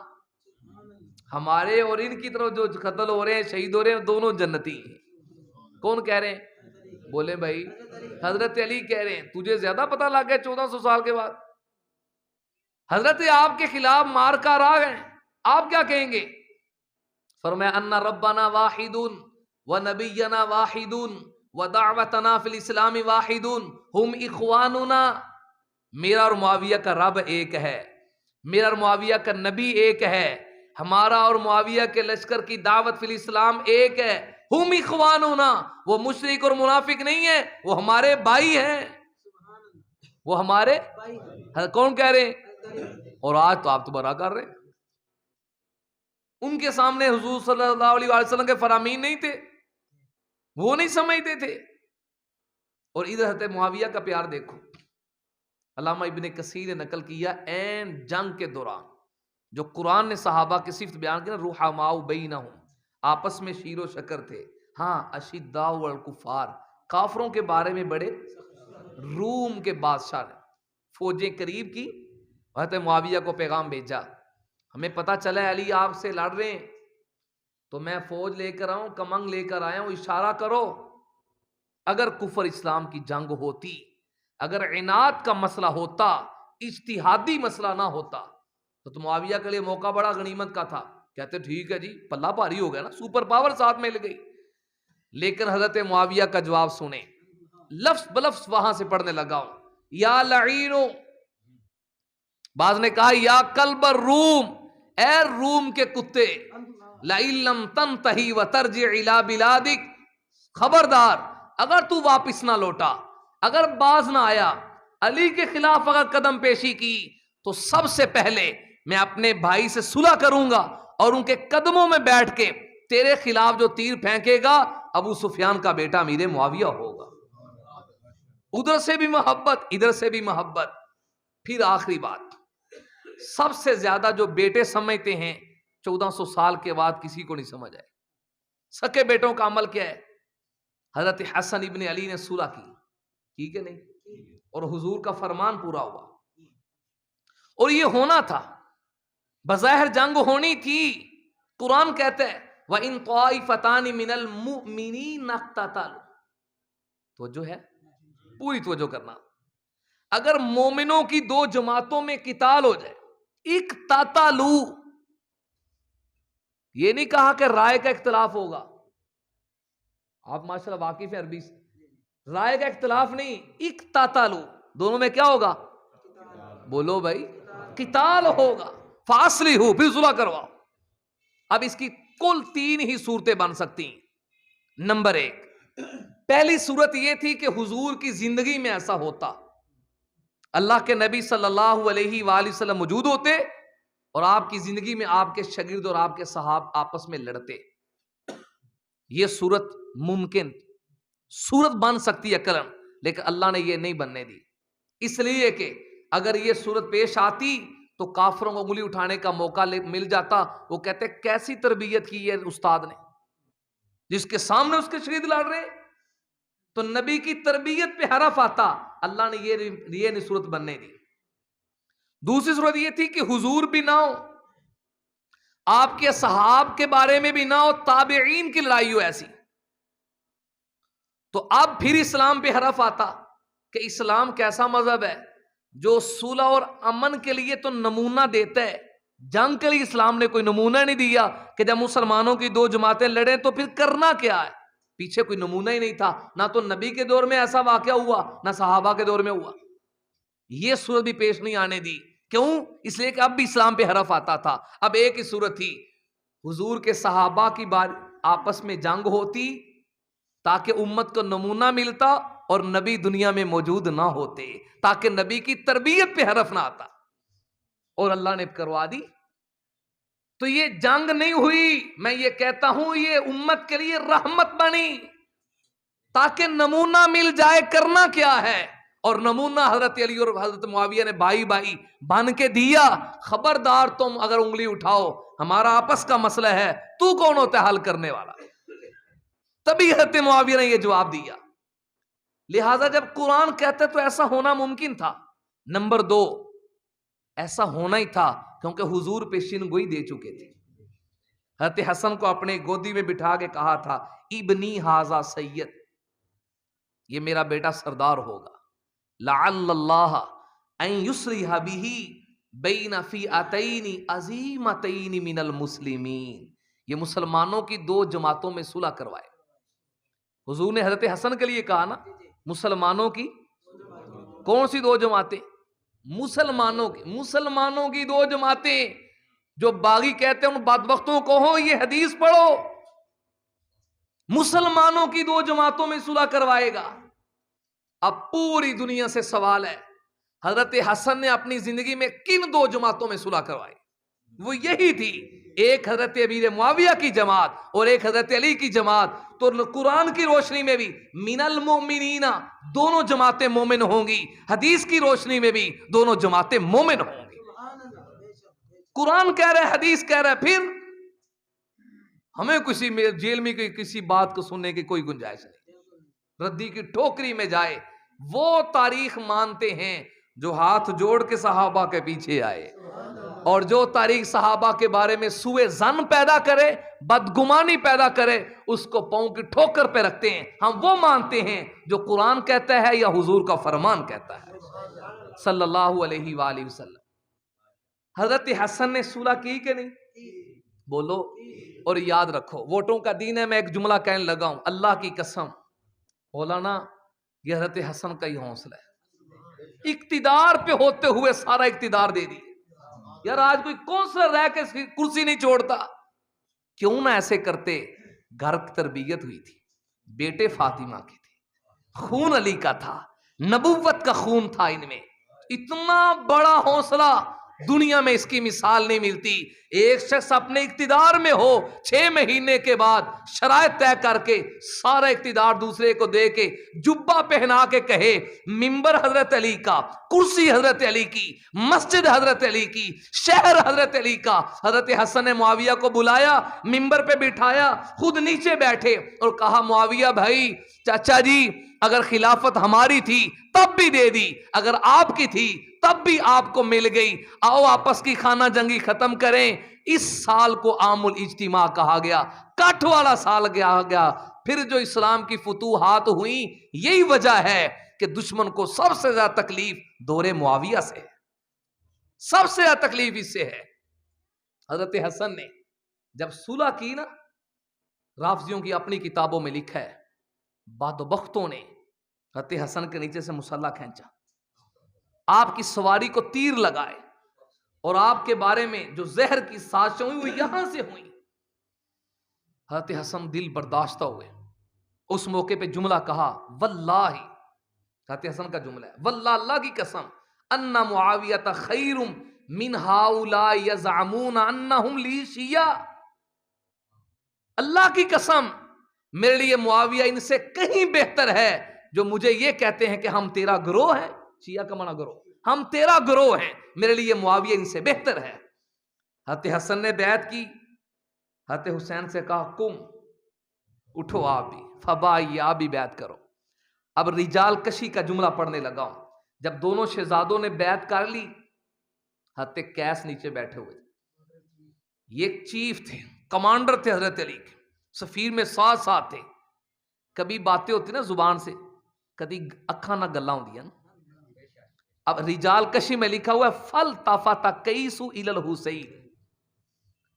ہمارے اور ان کی طرف جو قتل ہو رہے ہیں، شہید ہو رہے ہیں، دونوں جنتی ہیں۔ کون کہہ رہے ہیں؟ بولے بھائی حضرت علی کہہ رہے ہیں۔ تجھے زیادہ پتہ لگ گیا 1400 سال کے بعد؟ حضرت آپ کے خلاف مار کر آ گئے، آپ کیا کہیں گے؟ فرمایا ان ربنا واحد ونبینا واحد ودعوتنا فی الاسلام واحد ہم اخواننا، میرا اور معاویہ کا رب ایک ہے، میرا اور معاویہ کا نبی ایک ہے، ہمارا اور معاویہ کے لشکر کی دعوت فی الاسلام ایک ہے، ہم اخواننا، وہ مشرک اور منافق نہیں ہے، وہ ہمارے بھائی ہیں، وہ ہمارے کون کہہ رہے ہیں؟ اور آج تو آپ تو برا کر رہے ہیں۔ ان کے سامنے حضور صلی اللہ علیہ وسلم کے فرامین نہیں تھے، وہ نہیں سمجھتے تھے۔ اور ادھر حضرت معاویہ کا پیار دیکھو، علامہ ابن کثیر نے نقل کیا این جنگ کے دوران جو قرآن نے صحابہ کی صفت بیان کی نا، رحماء بینہم، آپس میں شیر و شکر تھے، ہاں اشداء والکفار، کافروں کے بارے میں بڑے، روم کے بادشاہ نے فوجیں قریب کی، حضرت معاویہ کو پیغام بھیجا، ہمیں پتہ چلا علی آپ سے لڑ رہے ہیں تو میں فوج لے کر آؤں، کمنگ لے کر آیا ہوں، اشارہ کرو۔ اگر کفر اسلام کی جنگ ہوتی، اگر عناد کا مسئلہ ہوتا، اجتہادی مسئلہ نہ ہوتا، تو معاویہ کے لیے موقع بڑا غنیمت کا تھا، کہتے ٹھیک ہے جی، پلہ بھاری ہو گیا نا، سپر پاور ساتھ مل گئی. لیکن حضرت معاویہ کا جواب سنیں، لفظ بلفظ وہاں سے پڑھنے لگا ہوں. یا لعینو، بعض نے کہا یا کلب الروم، اے روم کے کتے، لئن لم تنتہی وترجع الی بلادک، خبردار اگر تو واپس نہ لوٹا، اگر باز نہ آیا، علی کے خلاف اگر قدم پیشی کی تو سب سے پہلے میں اپنے بھائی سے صلح کروں گا اور ان کے قدموں میں بیٹھ کے تیرے خلاف جو تیر پھینکے گا ابو سفیان کا بیٹا امیر معاویہ ہوگا. ادھر سے بھی محبت، ادھر سے بھی محبت. پھر آخری بات، سب سے زیادہ جو بیٹے سمجھتے ہیں 1400 سال کے بعد کسی کو نہیں سمجھ آئے. سکے بیٹوں کا عمل کیا ہے؟ حضرت حسن ابن علی نے صلح کی، ٹھیک ہے نہیں، اور حضور کا فرمان پورا ہوا. اور یہ ہونا تھا، بظاہر جنگ ہونی تھی. قرآن کہتا ہے وَإِن طَائِفَتَانِ مِنَ الْمُؤْمِنِينَ اقْتَتَلُوا، توجہ ہے، پوری توجہ کرنا. اگر مومنوں کی دو جماعتوں میں قتال ہو جائے، اقتتلوا، یہ نہیں کہا کہ رائے کا اختلاف ہوگا. آپ ماشاءاللہ واقف ہیں عربی سے، رائے کا اختلاف نہیں، اقتتلوا، دونوں میں کیا ہوگا؟ بولو بھائی، قتال ہوگا. فاصلحوا، پھر صلح کرواؤ. اب اس کی کل 3 ہی صورتیں بن سکتی ہیں. نمبر 1، پہلی صورت یہ تھی کہ حضور کی زندگی میں ایسا ہوتا، اللہ کے نبی صلی اللہ علیہ وآلہ وسلم موجود ہوتے اور آپ کی زندگی میں آپ کے شاگرد اور آپ کے صحاب آپس میں لڑتے. یہ صورت ممکن، صورت بن سکتی ہے عقلاً، لیکن اللہ نے یہ نہیں بننے دی. اس لیے کہ اگر یہ صورت پیش آتی تو کافروں کو انگلی اٹھانے کا موقع مل جاتا. وہ کہتے کیسی تربیت کی ہے استاد نے، جس کے سامنے اس کے شاگرد لڑ رہے. تو نبی کی تربیت پہ حرف آتا، اللہ نے یہ نہیں صورت بننے دی. دوسری صورت یہ تھی کہ حضور بھی نہ ہو، آپ کے صحاب کے بارے میں بھی نہ ہو، تابعین کی لڑائی ہو ایسی. تو اب پھر اسلام پہ حرف آتا کہ اسلام کیسا مذہب ہے جو صلح اور امن کے لیے تو نمونہ دیتا ہے. جنگ کے لیے اسلام نے کوئی نمونہ نہیں دیا کہ جب مسلمانوں کی 2 جماعتیں لڑیں تو پھر کرنا کیا ہے. پیچھے کوئی نمونہ ہی نہیں تھا، نہ تو نبی کے دور میں ایسا واقعہ ہوا، نہ صحابہ کے دور میں ہوا. یہ صورت بھی پیش نہیں آنے دی. کیوں؟ اس لیے کہ اب بھی اسلام پہ حرف آتا تھا. اب ایک ہی صورت تھی، حضور کے صحابہ کی آپس میں جنگ ہوتی تاکہ امت کو نمونہ ملتا اور نبی دنیا میں موجود نہ ہوتے، تاکہ نبی کی تربیت پہ حرف نہ آتا، اور اللہ نے کروا دی. تو یہ جنگ نہیں ہوئی، میں یہ کہتا ہوں یہ امت کے لیے رحمت بنی تاکہ نمونہ مل جائے کرنا کیا ہے. اور نمونہ حضرت علی اور حضرت معاویہ نے بھائی بھائی بن کے دیا. خبردار تم اگر انگلی اٹھاؤ ہمارا آپس کا مسئلہ ہے، تو کون ہوتا ہے حل کرنے والا؟ تبھی حضرت معاویہ نے یہ جواب دیا. لہذا جب قرآن کہتا ہے تو ایسا ہونا ممکن تھا. نمبر 2، ایسا ہونا ہی تھا کیونکہ حضور پیشین گوئی دے چکے تھے. حضرت حسن کو اپنے گودی میں بٹھا کے کہا تھا ابنی ھذا سید، یہ میرا بیٹا سردار ہوگا. لعل اللہ ان یصلح بہ بین فئتین عظیمتین من المسلمین، یہ مسلمانوں کی 2 جماعتوں میں صلح کروائے. حضور نے حضرت حسن کے لیے کہا نا، مسلمانوں کی کون سی 2 جماعتیں؟ مسلمانوں کی 2 جماعتیں. جو باغی کہتے ہیں ان بدبختوں کو ہو یہ حدیث پڑھو، مسلمانوں کی 2 جماعتوں میں صلح کروائے گا. اب پوری دنیا سے سوال ہے حضرت حسن نے اپنی زندگی میں کن 2 جماعتوں میں صلح کروائی؟ وہ یہی تھی، ایک حضرت امیر معاویہ کی جماعت اور ایک حضرت علی کی جماعت. تو قرآن کی روشنی میں بھی من المؤمنین، دونوں جماعتیں مومن ہوں گی. حدیث کی روشنی میں بھی دونوں جماعتیں مومن ہوں گی. قرآن کہہ رہا ہے، حدیث کہہ رہا ہے. پھر ہمیں کسی جیل میں کسی بات کو سننے کی کوئی گنجائش نہیں. ردی کی ٹوکری میں جائے. وہ تاریخ مانتے ہیں جو ہاتھ جوڑ کے صحابہ کے پیچھے آئے، اور جو تاریخ صحابہ کے بارے میں سوء ظن پیدا کرے، بدگمانی پیدا کرے، اس کو پاؤں کی ٹھوکر پہ رکھتے ہیں. ہم وہ مانتے ہیں جو قرآن کہتا ہے یا حضور کا فرمان کہتا ہے صلی اللہ علیہ وآلہ وسلم. حضرت حسن نے صلح کی کہ نہیں؟ بولو اور یاد رکھو ووٹوں کا دین ہے. میں ایک جملہ کہنے لگا ہوں, اللہ کی قسم مولانا یہ حضرت حسن کا ہی حوصلہ ہے, اقتدار پہ ہوتے ہوئے سارا اقتدار دے دی. یار آج کوئی کون سا رہ کے کرسی نہیں چھوڑتا, کیوں نہ ایسے کرتے. گھر کی تربیت ہوئی تھی, بیٹے فاطمہ کے تھے, خون علی کا تھا, نبوت کا خون تھا ان میں. اتنا بڑا حوصلہ دنیا میں اس کی مثال نہیں ملتی. ایک شخص اپنے اقتدار میں ہو 6 مہینے کے بعد شرائط طے کر کے سارا اقتدار دوسرے کو دے کے جبہ پہنا کے کہے منبر حضرت علی کا, کرسی حضرت علی کی, مسجد حضرت علی کی, شہر حضرت علی کا. حضرت حسن نے معاویہ کو بلایا, منبر پہ بٹھایا, خود نیچے بیٹھے اور کہا معاویہ بھائی, چچا جی اگر خلافت ہماری تھی تب بھی دے دی, اگر آپ کی تھی تب بھی آپ کو مل گئی, آؤ آپس کی خانہ جنگی ختم کریں. اس سال کو عام الاجتماع کہا گیا, کٹ والا سال گیا. پھر جو اسلام کی فتوحات ہوئیں یہی وجہ ہے کہ دشمن کو سب سے زیادہ تکلیف دور معاویہ سے ہے, سب سے زیادہ تکلیف اس سے ہے. حضرت حسن نے جب صلح کی نا, رافضیوں کی اپنی کتابوں میں لکھا ہے, بدبختوں نے حضرت حسن کے نیچے سے مسلح کھینچا, آپ کی سواری کو تیر لگائے, اور آپ کے بارے میں جو زہر کی سازشیں ہوئی وہ یہاں سے ہوئی. حضرت حسن دل برداشتہ ہوئے, اس موقع پہ جملہ کہا واللہ, حضرت حسن کا جملہ ہے واللہ اللہ کی قسم, ان معاویہ خیر من ہؤلاء یزعمون انہم لی شیعہ, اللہ کی قسم میرے لیے معاویہ ان سے کہیں بہتر ہے جو مجھے یہ کہتے ہیں کہ ہم تیرا گروہ ہیں. شیعہ کا معنی گروہ, ہم تیرا گروہ ہیں, میرے لیے معاویہ ان سے بہتر ہے. حضرت حسن نے بیعت کی, حضرت حسین سے کہا قم, اٹھو آپ بھی, فبائی آپ بھی بیعت کرو. اب رجال کشی کا جملہ پڑھنے لگا ہوں. جب دونوں شہزادوں نے بیعت کر لی, حضرت قیس نیچے بیٹھے ہوئے, یہ ایک چیف تھے, کمانڈر تھے حضرت علی کے, سفیر میں ساتھ ساتھ تھے. کبھی باتیں ہوتی نا زبان سے, کبھی اکھاں نہ گلاں ہوندی نا. اب رجال کشی میں لکھا ہوا ہے فلتفت قیس الی الحسین,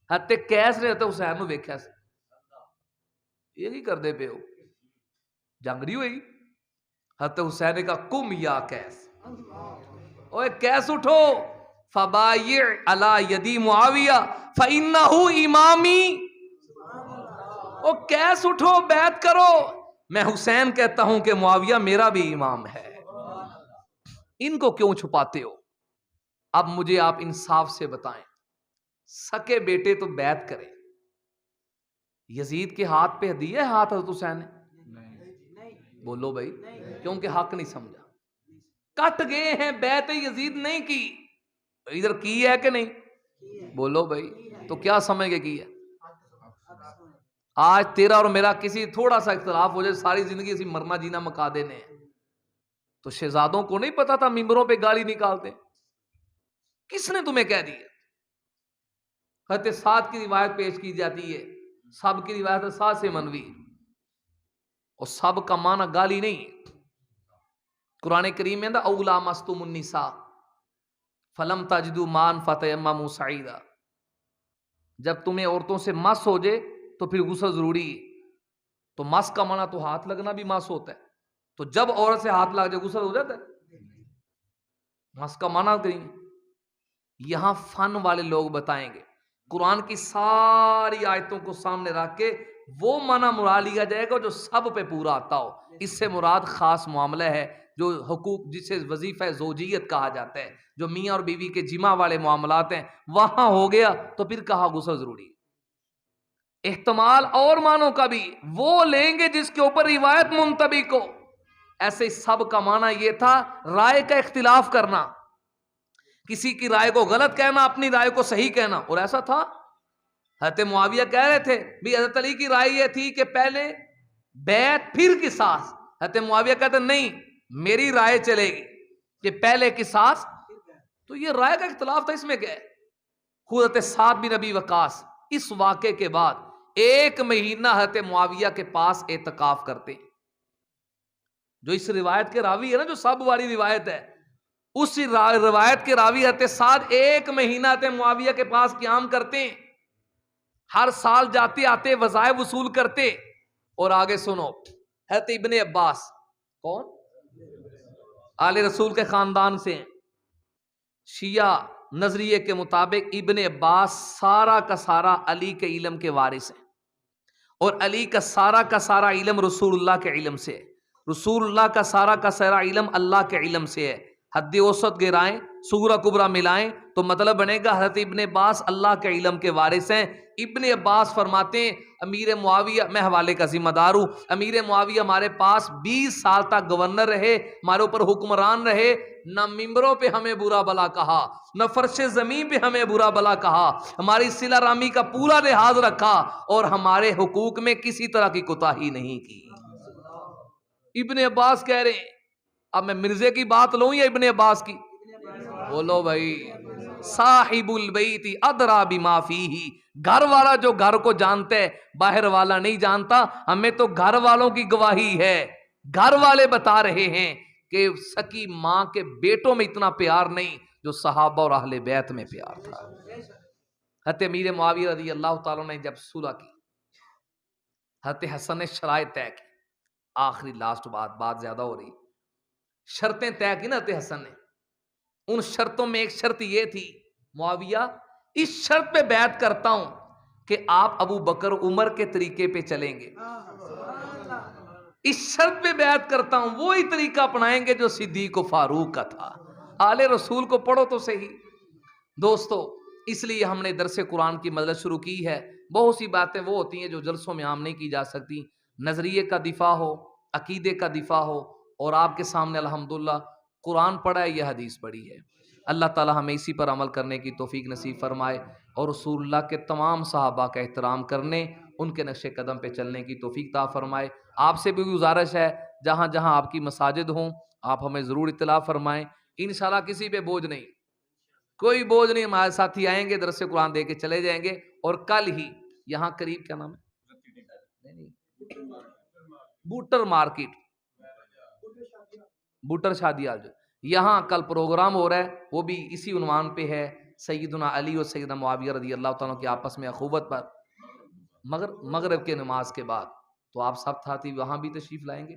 حضرت قیس نے حضرت حسین نو ویکھیا سی, یہ کی کردے پے ہو, جنگ نہیں ہوئی. حضرت حسین نے کہا قم یا قیس, اوے قیس اٹھو, فبایع علی یدی معاویہ فانہ امامی, او قیس اٹھو بیعت کرو, میں حسین کہتا ہوں کہ معاویہ میرا بھی امام ہے. ان کو کیوں چھپاتے ہو؟ اب مجھے آپ انصاف سے بتائیں, سکے بیٹے تو بیعت کریں, یزید کے ہاتھ پہ دیے ہاتھ حضرت حسین نے؟ بولو بھائی, کیونکہ حق نہیں سمجھا, کٹ گئے ہیں, بیعت یزید نہیں کی. ادھر کی ہے کہ نہیں؟ بولو بھائی, تو کیا سمجھ کے کی ہے؟ آج تیرا اور میرا کسی تھوڑا سا اختلاف ہو جائے ساری زندگی اسی مرنا جینا مکا دینے ہیں. تو شہزادوں کو نہیں پتا تھا ممبروں پہ گالی نکالتے؟ کس نے تمہیں کہہ دیا؟ حضرت سعد کی روایت پیش کی جاتی ہے, سب کی روایت ہے سعد سے منوی, اور سب کا معنی گالی نہیں. قرآن کریم میں اولا مستم النساء فلم تجدوا مان فتیمموا صعیدا, جب تمہیں عورتوں سے مس ہو جائے تو پھر غسل ضروری ہے. تو مس کا معنی تو ہاتھ لگنا بھی مس ہوتا ہے, تو جب عورت سے ہاتھ لگ جائے غسل ہو جاتا ہے. مس کا معنی کریں, یہاں فن والے لوگ بتائیں گے, قرآن کی ساری آیتوں کو سامنے رکھ کے وہ معنی مراد لیا جائے گا جو سب پہ پورا آتا ہو. اس سے مراد خاص معاملہ ہے جو حقوق, جسے وظیفہ زوجیت کہا جاتا ہے, جو میاں اور بیوی کے جمع والے معاملات ہیں, وہاں ہو گیا تو پھر کہا غسل ضروری. احتمال اور معنوں کا بھی وہ لیں گے جس کے اوپر روایت منطبق ہو. ایسے سب کا معنی یہ تھا رائے کا اختلاف کرنا, کسی کی رائے کو غلط کہنا, اپنی رائے کو صحیح کہنا. اور ایسا تھا, حضرت معاویہ کہہ رہے تھے بھی حضرت علی کی رائے یہ تھی کہ پہلے بیعت پھر قصاص, حضرت معاویہ کہتے نہیں میری رائے چلے گی کہ پہلے قصاص. تو یہ رائے کا اختلاف تھا, اس میں کیا ہے. حضرت سعد بن ابی وقاص اس واقعے کے بعد 1 مہینہ حضرت معاویہ کے پاس اعتکاف کرتے, جو اس روایت کے راوی ہے نا, جو سب والی روایت ہے, اس روایت کے راوی حضرت سعد 1 مہینہ حضرت معاویہ کے پاس قیام کرتے ہیں. ہر سال جاتے آتے وظائف وصول کرتے. اور آگے سنو، حضرت ابن عباس کون؟ آل رسول کے خاندان سے ہیں. شیعہ نظریے کے مطابق ابن عباس سارا کا سارا علی کے علم کے وارث ہیں، اور علی کا سارا علم رسول اللہ کے علم سے ہے. رسول اللہ کا سارا علم اللہ کے علم سے ہے. حد اوسط گرائیں، صغرا کبرا ملائیں تو مطلب بنے گا حضرت ابن عباس اللہ کے علم کے وارث ہیں. ابن عباس فرماتے ہیں امیر معاویہ، میں حوالے کا ذمہ دار ہوں، امیر معاویہ ہمارے پاس 20 سال تک گورنر رہے، ہمارے اوپر حکمران رہے، نہ ممبروں پہ ہمیں برا بلا کہا، نہ فرش زمین پہ ہمیں برا بلا کہا، ہماری صلہ رامی کا پورا لحاظ رکھا اور ہمارے حقوق میں کسی طرح کی کوتاہی نہیں کی. ابن عباس کہہ رہے ہیں. اب میں مرزے کی بات لوں یا ابن عباس کی؟ بولو بھائی. صاحب البیت ادرا بما فیہ، گھر والا جو گھر کو جانتا ہے باہر والا نہیں جانتا. ہمیں تو گھر والوں کی گواہی ہے، گھر والے بتا رہے ہیں کہ سکی ماں کے بیٹوں میں اتنا پیار نہیں جو صحابہ اور اہل بیت میں پیار تھا. حضرت امیر معاویہ رضی اللہ تعالیٰ نے جب صلح کی، حضرت حسن نے شرائط طے کی. آخری لاسٹ بات زیادہ ہو رہی، شرطیں طے کی نا حضرت حسن نے. ان شرطوں میں ایک شرط یہ تھی، معاویہ اس شرط پہ بیعت کرتا ہوں کہ آپ ابو بکر عمر کے طریقے پہ چلیں گے، اس شرط پہ بیعت کرتا ہوں وہی طریقہ اپنائیں گے جو صدیق و فاروق کا تھا. آل رسول کو پڑھو تو صحیح دوستو. اس لیے ہم نے درس قرآن کی مجلس شروع کی ہے. بہت سی باتیں وہ ہوتی ہیں جو جلسوں میں عام نہیں کی جا سکتی. نظریے کا دفاع ہو، عقیدے کا دفاع ہو، اور آپ کے سامنے الحمدللہ قرآن پڑھا ہے، یہ حدیث پڑھی ہے. اللہ تعالی ہمیں اسی پر عمل کرنے کی توفیق نصیب فرمائے اور رسول اللہ کے تمام صحابہ کا احترام کرنے، ان کے نقش قدم پہ چلنے کی توفیق عطا فرمائے. آپ سے بھی گزارش ہے جہاں جہاں آپ کی مساجد ہوں آپ ہمیں ضرور اطلاع فرمائیں. انشاءاللہ کسی پہ بوجھ نہیں، کوئی بوجھ نہیں. ہمارے ساتھی آئیں گے، درس قرآن دے کے چلے جائیں گے. اور کل ہی یہاں قریب کیا نام ہے، بوٹر مارکیٹ، بوٹر شادیال، یہاں کل پروگرام ہو رہا ہے، وہ بھی اسی عنوان پہ ہے، سیدنا علی اور سیدنا معاویہ رضی اللہ تعالیٰ کی آپس میں اخوت پر، مغرب کے نماز کے بعد. تو آپ سب ساتھی وہاں بھی تشریف لائیں گے،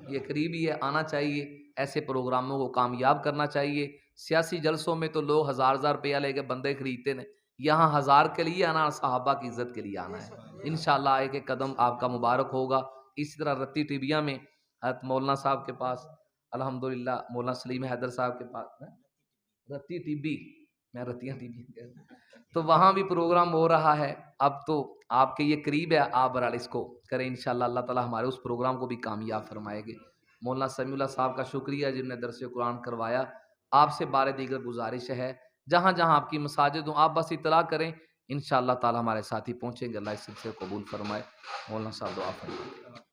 یہ قریب ہی ہے، آنا چاہیے. ایسے پروگراموں کو کامیاب کرنا چاہیے. سیاسی جلسوں میں تو لوگ ہزار روپیہ لے کے بندے خریدتے ہیں، یہاں 1000 کے لیے آنا، صحابہ کی عزت کے لیے آنا ہے. انشاءاللہ ایک ایک قدم آپ کا مبارک ہوگا. اسی طرح رتی ٹیبیا میں حضرت مولانا صاحب کے پاس الحمدللہ، مولانا سلیم حیدر صاحب کے پاس رتی ٹیبی، میں رتیاں ٹیبی تو وہاں بھی پروگرام ہو رہا ہے. اب تو آپ کے یہ قریب ہے، آپ برال اس کو کریں انشاءاللہ. اللہ تعالی ہمارے اس پروگرام کو بھی کامیاب فرمائے گے. مولانا سمیع اللہ صاحب کا شکریہ جنہوں نے درس قرآن کروایا. آپ سے بار دیگر گزارش ہے جہاں جہاں آپ کی مساجد ہوں آپ بس اطلاع کریں، انشاءاللہ تعالی ہمارے ساتھی پہنچیں گے. اللہ اس سلسلے کو قبول فرمائے. مولانا صاحب دعا فرمائیں.